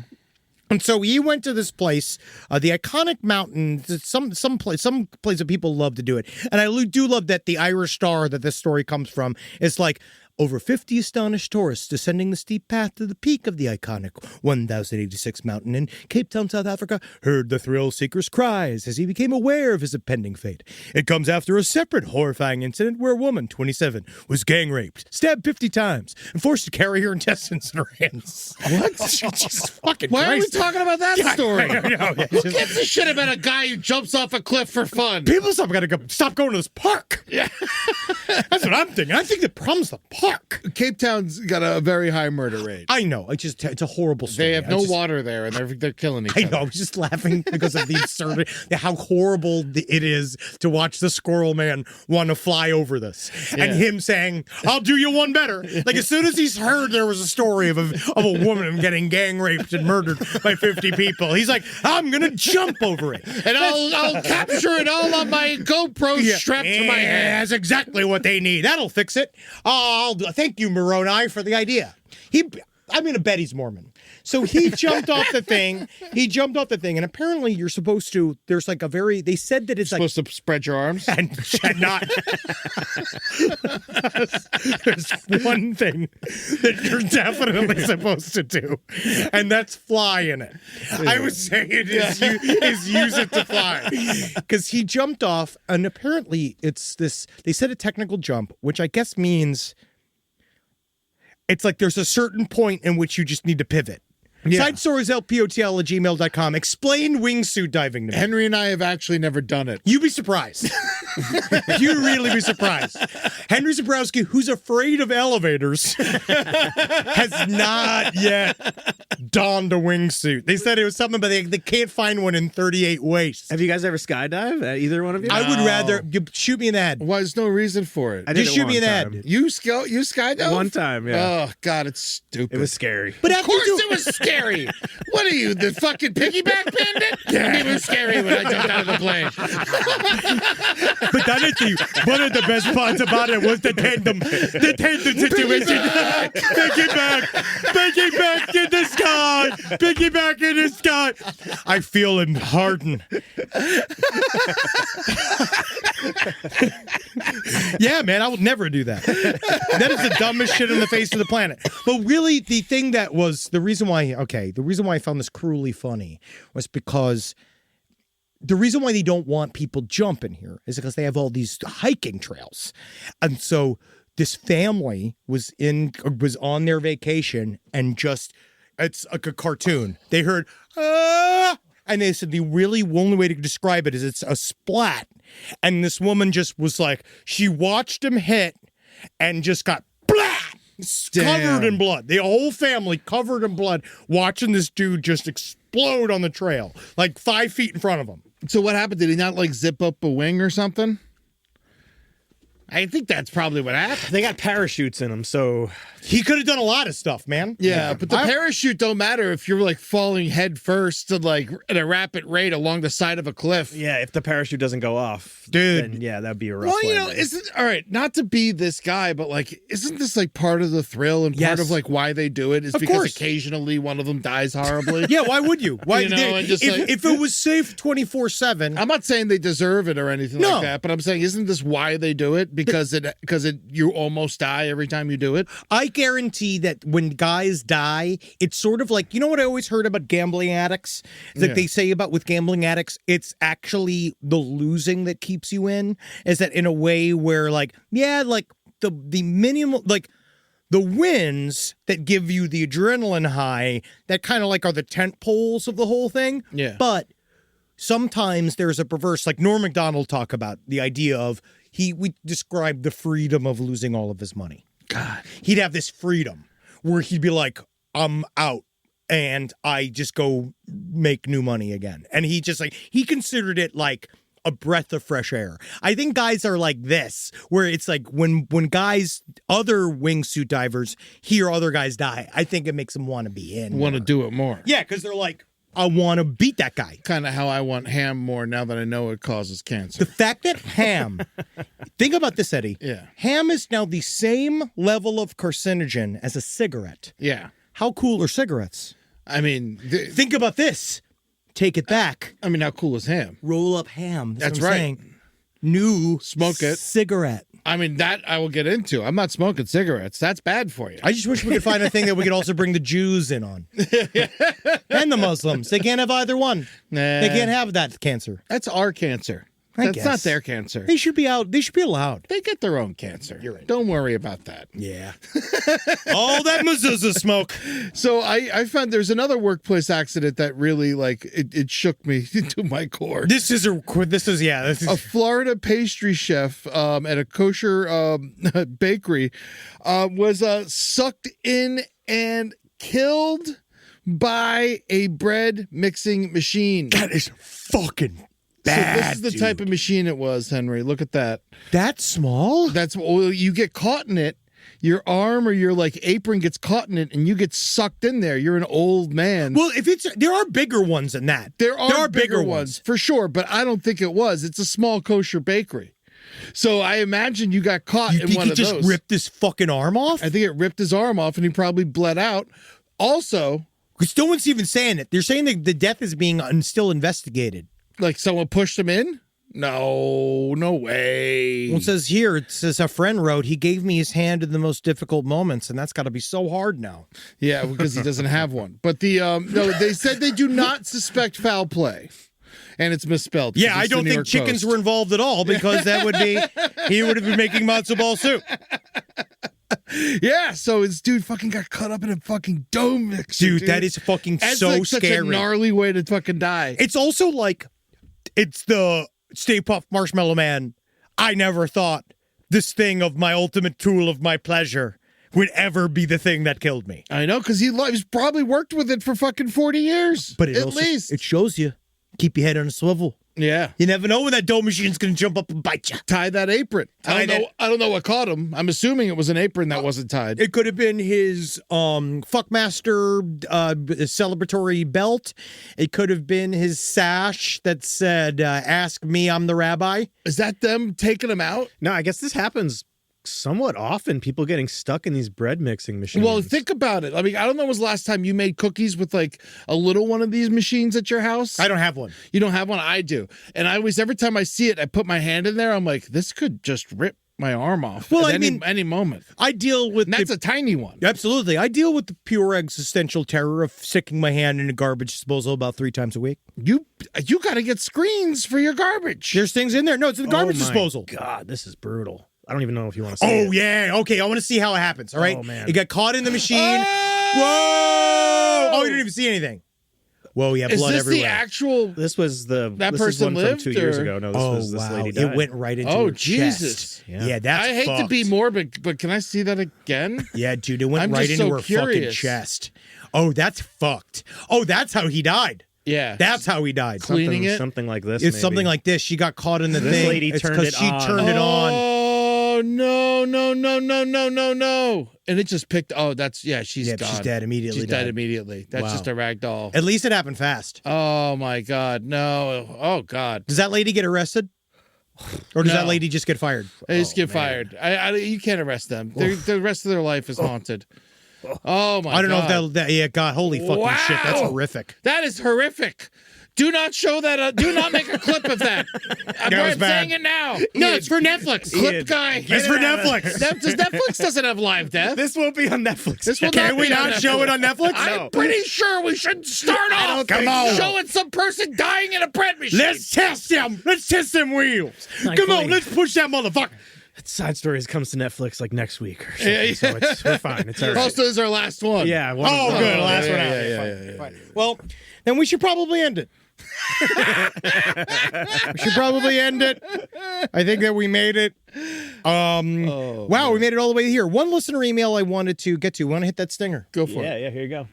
And so he went to this place, the iconic mountain, some place that people love to do it. And I do love that the Irish Star that this story comes from is like, over 50 astonished tourists descending the steep path to the peak of the iconic 1,086 mountain in Cape Town, South Africa, heard the thrill seeker's cries as he became aware of his impending fate. It comes after a separate horrifying incident where a woman, 27, was gang raped, stabbed 50 times, and forced to carry her intestines in her hands. What? Jesus fucking Why Christ. are we talking about that story? I don't know. Who gives a shit about a guy who jumps off a cliff for fun? People stop going to this park. Yeah. That's what I'm thinking. I think the problem's the park. fuck? Cape Town's got a very high murder rate. I know. It's a horrible story. They have no water there, and they're killing each I other. know. I was just laughing because of the absurdity, how horrible it is to watch the squirrel man want to fly over this, and him saying, "I'll do you one better." Like as soon as he's heard there was a story of a woman getting gang raped and murdered by 50 people, he's like, "I'm gonna jump over it, and I'll capture it all on my GoPro strapped to my head." That's exactly what they need. That'll fix it. Thank you, Moroni, for the idea. I'm gonna bet he's Mormon. So he jumped off the thing. And apparently you're supposed to. There's like they said that it's supposed to spread your arms and not. There's one thing that you're definitely supposed to do, and that's fly in it. I would say it is use it to fly, because he jumped off, and apparently it's this. They said a technical jump, which I guess means it's like there's a certain point in which you just need to pivot. Yeah. Side stories lpotl@gmail.com. Explain wingsuit diving to me. Henry and I have actually never done it. You'd be surprised. You'd really be surprised. Henry Zabrowski, who's afraid of elevators, has not yet donned a wingsuit. They said it was something, but they can't find one in 38 wastes. Have you guys ever skydived? Either one of you? I would rather shoot me in the head. Well, there's no reason for it. I did Just it shoot me in the one time. head. You skydove? One time, yeah. Oh God, it's stupid. It was scary. But Of course it was scary. What are you, the fucking Piggyback Bandit? Yeah. It was scary when I jumped out of the plane. But honestly, one of the best parts about it was the tandem situation. Piggyback in the sky, piggyback in the sky. I feel him harden. Yeah, man, I would never do that. That is the dumbest shit on the face of the planet. But really, the thing that was the reason why I found this cruelly funny was because the reason why they don't want people jumping here is because they have all these hiking trails. And so this family was on their vacation, and just, it's like a cartoon. They heard, and they said the really only way to describe it is it's a splat. And this woman just was like, she watched him hit and just got blat, covered in blood. The whole family covered in blood, watching this dude just explode on the trail, like 5 feet in front of them. So what happened? Did he not like zip up a wing or something? I think that's probably what happened. They got parachutes in them, so he could have done a lot of stuff, man. Yeah, but the parachute don't matter if you're like falling head first to like at a rapid rate along the side of a cliff. yeah, if the parachute doesn't go off, Dude. then yeah, that'd be a rough Well, you know, landing. isn't all right, not to be this guy, but like, isn't this like part of the thrill and part Yes. of like why they do it is Of because course. occasionally one of them dies horribly? Yeah, why would you? Why? You know, and just if, like- if it was safe 24/7, I'm not saying they deserve it or anything No. like that, but I'm saying isn't this why they do it? Because you almost die every time you do it. I guarantee that when guys die, it's sort of like, you know what I always heard about gambling addicts? It's like Yeah. they say about with gambling addicts, it's actually the losing that keeps you in. Is that in a way where like, yeah, like the minimum, like the wins that give you the adrenaline high, that kind of like are the tent poles of the whole thing. Yeah. But sometimes there's a perverse, like Norm Macdonald talk about the idea of we described the freedom of losing all of his money. God, he'd have this freedom where he'd be like, I'm out and I just go make new money again. And he just like, he considered it like a breath of fresh air. I think guys are like this, where it's like when guys, other wingsuit divers hear other guys die, I think it makes them want to be in. Want to more. do it more. Yeah, because they're like, I want to beat that guy. Kind of how I want ham more now that I know it causes cancer. The fact that ham, think about this, Eddie. Yeah. Ham is now the same level of carcinogen as a cigarette. Yeah. How cool are cigarettes? I mean, Think about this. Take it back. I mean, how cool is ham? Roll up ham. That's what I'm right. saying. New Smoke it. cigarette. I mean, that I will get into. I'm not smoking cigarettes. That's bad for you. I just wish we could find a thing that we could also bring the Jews in on. And the Muslims. They can't have either one. Nah. They can't have that cancer. That's our cancer. That's guess. not their cancer. They should be out. They should be allowed. They get their own cancer. You're right. Don't worry about that. Yeah. All that mezuzah smoke. So I found there's another workplace accident that really it shook me to my core. This is A Florida pastry chef at a kosher bakery was sucked in and killed by a bread mixing machine. That is fucking bad. So this is the type of machine it was, Henry. Look at that. That small? You get caught in it. Your arm or your apron gets caught in it, and you get sucked in there. You're an old man. Well, there are bigger ones than that. There are bigger ones for sure, but I don't think it was. It's a small kosher bakery. So I imagine you got caught in one of those. You just ripped his fucking arm off? I think it ripped his arm off, and he probably bled out. Also, because no one's even saying it. They're saying that the death is being still investigated. Like someone pushed him in? No way. Well, it says a friend wrote, he gave me his hand in the most difficult moments, and that's got to be so hard now. Yeah, because he doesn't have one. But no, they said they do not suspect foul play. And it's misspelled. Yeah, I don't think chickens were involved at all, because that would be, he would have been making matzo ball soup. Yeah, so his dude fucking got caught up in a fucking dough mixer. Dude, that is fucking That's so such scary. a gnarly way to fucking die. It's also it's the Stay Puft Marshmallow Man. I never thought this thing of my ultimate tool of my pleasure would ever be the thing that killed me. I know, because he's probably worked with it for fucking 40 years. But at least. it shows you. Keep your head on a swivel. Yeah. You never know when that dough machine's going to jump up and bite you. Tie that apron. I don't know what caught him. I'm assuming it was an apron that wasn't tied. It could have been his Fuckmaster celebratory belt. It could have been his sash that said, ask me, I'm the rabbi. Is that them taking him out? No, I guess this happens somewhat often. People getting stuck in these bread mixing machines. Well, think about it. I mean, I don't know when was the last time you made cookies with a little one of these machines at your house. I don't have one. You don't have one? I do. And every time I see it, I put my hand in there. I'm like, this could just rip my arm off at any moment. I deal with... And that's a tiny one. Absolutely. I deal with the pure existential terror of sticking my hand in a garbage disposal about 3 times a week. You got to get screens for your garbage. There's things in there. No, it's in the garbage disposal. God, this is brutal. I don't even know if you want to see it. Oh, yeah. Okay, I want to see how it happens, all right? Oh, man. It got caught in the machine. Whoa! Oh, you didn't even see anything. Whoa, yeah, blood everywhere. Is this the actual... This was that person is one lived, from 2 years or- ago. No, this this lady died. It went right into her Jesus. chest. Yeah, that's I hate to fucked. be morbid, but can I see that again? Yeah, dude, it went I'm right just into so her fucking curious. chest. Oh, that's fucked. Oh, that's how he died. Yeah. That's how he died. Cleaning it? Something like this. It's maybe. something like this. She got caught in the This thing. lady It's turned 'cause it she on. turned it on. Oh, no. And it just picked... Oh, she's Yeah, gone. she's dead immediately. She's dead immediately. That's Wow. just a rag doll. At least it happened fast. Oh, my God. No. Oh, God. Does that lady get arrested? Or does No. that lady just get fired? They just get fired. You can't arrest them. The rest of their life is haunted. Oh, my God. I don't know if that yeah, God, holy fucking shit. That's horrific. That is horrific. Do not show that. Do not make a clip of that. I'm saying it now. No, it's for Netflix. Clip guy. It's for Netflix. Netflix doesn't have live death. This won't be on Netflix. This will Can not we be on not Netflix. show it on Netflix? I'm pretty sure we should start off Come on. showing some person dying in a bread machine. Let's test them. Let's test them wheels. Like, Come on, wait. let's push that motherfucker. Side Stories comes to Netflix like next week or something. Yeah. So we're fine. It's all right. Also, this is our last one. Yeah. Oh, good. Last yeah, one out. yeah. Fine. Well, then we should probably end it. We should probably end it. I think that we made it. Wow, we made it all the way here. One listener email I wanted to get to. Want to hit that stinger? Go for Yeah, it. yeah. Here you go.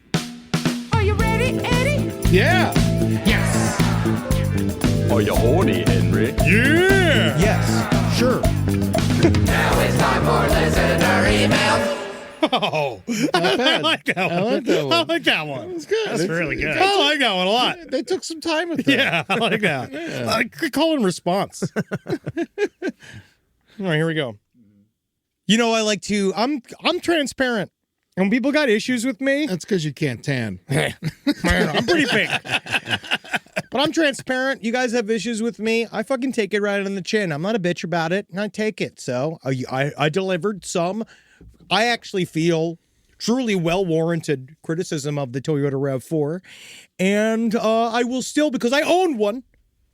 Are you ready, Eddie? Yeah. Are you horny, Henry? Yeah. Yes. Sure. Oh, I like that one. I like that one. I like that one. It's good. That's really good. I like that one a lot. They took some time with that. Yeah, I like that. I could call and response. All right, here we go. You know, I like to. I'm transparent. When people got issues with me, That's because you can't tan. man, I'm pretty big. But I'm transparent. You guys have issues with me. I fucking take it right on the chin. I'm not a bitch about it, and I take it. So I delivered some. I actually feel truly well-warranted criticism of the Toyota RAV4. And I will still, because I own one,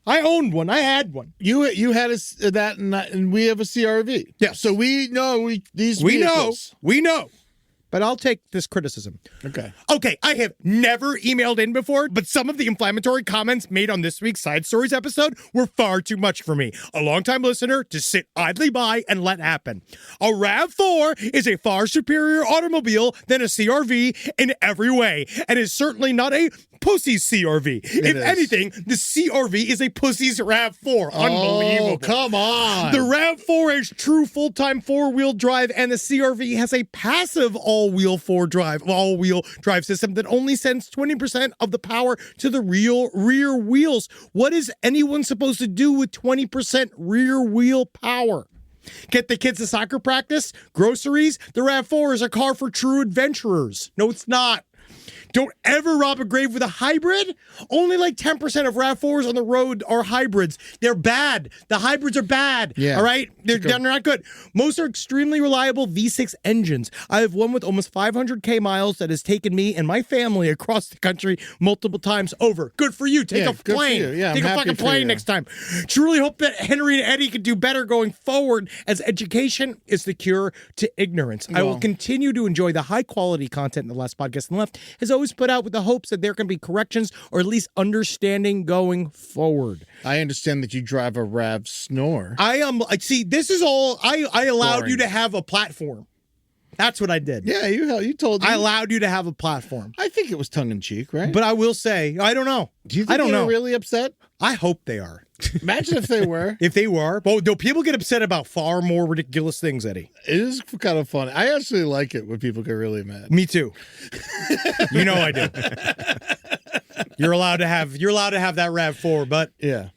I owned one. I had one. You had that, and we have a CRV. Yes. So we know these We vehicles. know. We know. But I'll take this criticism. Okay. Okay, I have never emailed in before, but some of the inflammatory comments made on this week's Side Stories episode were far too much for me, a longtime listener, to sit idly by and let happen. A RAV4 is a far superior automobile than a CRV in every way, and is certainly not a pussy's CRV. If anything, the CRV is a pussy's RAV4. Unbelievable. Oh, come on. The RAV4 has true full-time four-wheel drive, and the CRV has a passive all-wheel drive system that only sends 20% of the power to the rear wheels. What is anyone supposed to do with 20% rear wheel power? Get the kids to soccer practice? Groceries? The RAV4 is a car for true adventurers. No, it's not. Don't ever rob a grave with a hybrid. Only like 10% of RAV4s on the road are hybrids. They're bad. The hybrids are bad. Yeah. All right? They're not good. Most are extremely reliable V6 engines. I have one with almost 500K miles that has taken me and my family across the country multiple times over. Good for you. Take a good for plane. you. Yeah, Take I'm a happy fucking for plane you. next time. Truly hope that Henry and Eddie could do better going forward, as education is the cure to ignorance. I will continue to enjoy the high quality content the Last Podcast on the Left has always put out, with the hopes that there can be corrections or at least understanding going forward. I understand that you drive a RAV Snore. I am see, this is all I allowed Boring. you to have a platform. That's what I did. Yeah, you told me. I allowed you to have a platform. I think it was tongue in cheek, right? But I will say, I don't know. do you think I don't they know. were really upset? I hope they are. Imagine if they were. If they were, well, no, people get upset about far more ridiculous things, Eddie. It is kind of fun. I actually like it when people get really mad. Me too. You know I do. You're allowed to have that RAV4, but Yeah.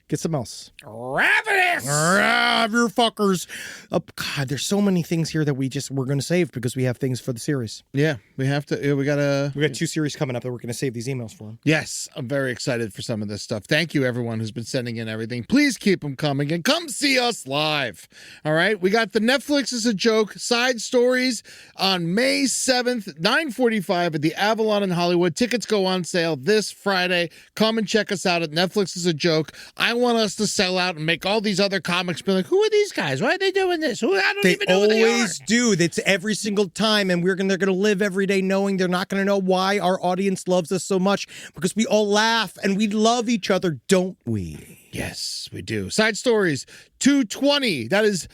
get some else. Ravenous! Rav your fuckers. Oh, God, there's so many things here that we're going to save because we have things for the series. Yeah, we have to. We got 2 series coming up that we're going to save these emails for. Yes, I'm very excited for some of this stuff. Thank you, everyone who's been sending in everything. Please keep them coming and come see us live. All right, we got the Netflix is a Joke Side Stories on May 7th, 9:45 at the Avalon in Hollywood. Tickets go on sale this Friday. Come and check us out at Netflix is a Joke. I want us to sell out and make all these other comics be like, who are these guys? Why are they doing this? I don't They even know who they are. always do. That's every single time, and they're going to live every day knowing they're not going to know why our audience loves us so much, because we all laugh and we love each other, don't we? Yes, we do. Side Stories 220. That is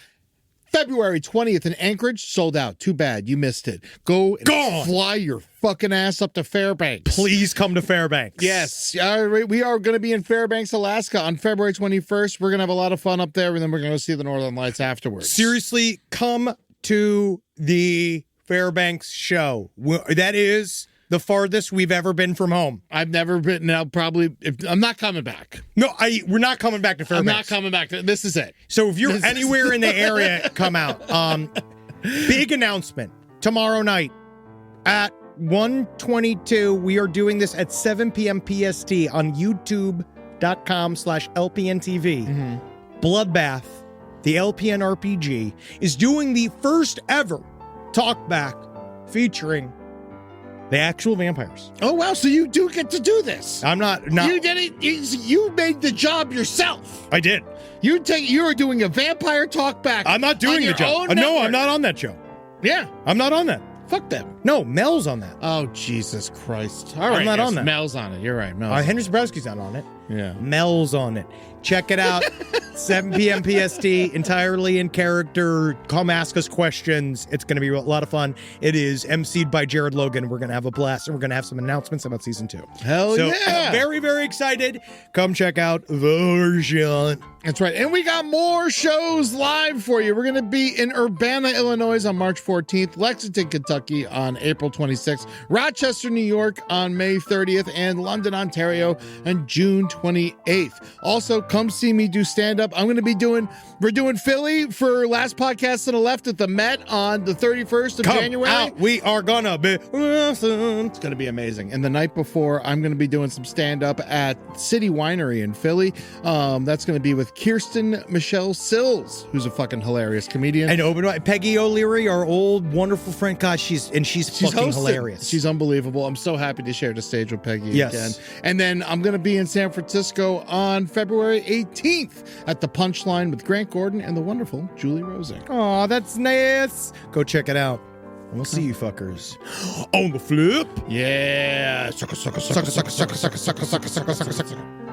February 20th in Anchorage. Sold out. Too bad. You missed it. Go and Gone. fly your fucking ass up to Fairbanks. Please come to Fairbanks. Yes. We are going to be in Fairbanks, Alaska on February 21st. We're going to have a lot of fun up there, and then we're going to go see the Northern Lights afterwards. Seriously, come to the Fairbanks show. That is the farthest we've ever been from home. I've never been. Now, probably, I'm not coming back. No, we're not coming back to I'm not Fairbanks. coming back. This is it. So if you're anywhere in the area, come out. Big announcement tomorrow night at 1:22. We are doing this at 7 p.m. PST on youtube.com/LPNTV. Bloodbath, the LPN RPG, is doing the first ever talkback featuring the actual vampires. Oh, wow. So you do get to do this. I'm not. You did it. You made the job yourself. I did. You are doing a vampire talk back. I'm not doing the job. No, network. I'm not on that show. Yeah. I'm not on that. Fuck them. No, Mel's on that. Oh, Jesus Christ. All right. not on that. Mel's on it. You're right. Mel's Henry Zabrowski's not on it. Yeah. Mel's on it. Check it out. 7 p.m. PST, entirely in character. Come ask us questions. It's going to be a lot of fun. It is emceed by Jared Logan. We're going to have a blast, and we're going to have some announcements about season 2. Hell yeah. Very, very excited. Come check out the version. That's right. And we got more shows live for you. We're going to be in Urbana, Illinois on March 14th, Lexington, Kentucky on April 26th, Rochester, New York on May 30th, and London, Ontario on June 28th. Also, come see me do stand-up. We're doing Philly for Last Podcast to the Left at the Met on the 31st of January. Out. We are going to be awesome. It's going to be amazing. And the night before, I'm going to be doing some stand-up at City Winery in Philly. That's going to be with Kirsten Michelle Sills, who's a fucking hilarious comedian. I know, but Peggy O'Leary, our old wonderful friend, God, she's fucking hosting. hilarious. She's unbelievable. I'm so happy to share the stage with Peggy Yes. again. And then I'm going to be in San Francisco Francisco on February 18th at the Punchline with Grant Gordon and the wonderful Julie Rosing. Aw, that's nice. Go check it out. And we'll see you fuckers on the flip. Yeah. Sucker, sucker, sucker, sucker, sucker, sucker, sucker, sucker, sucker, sucker, sucker.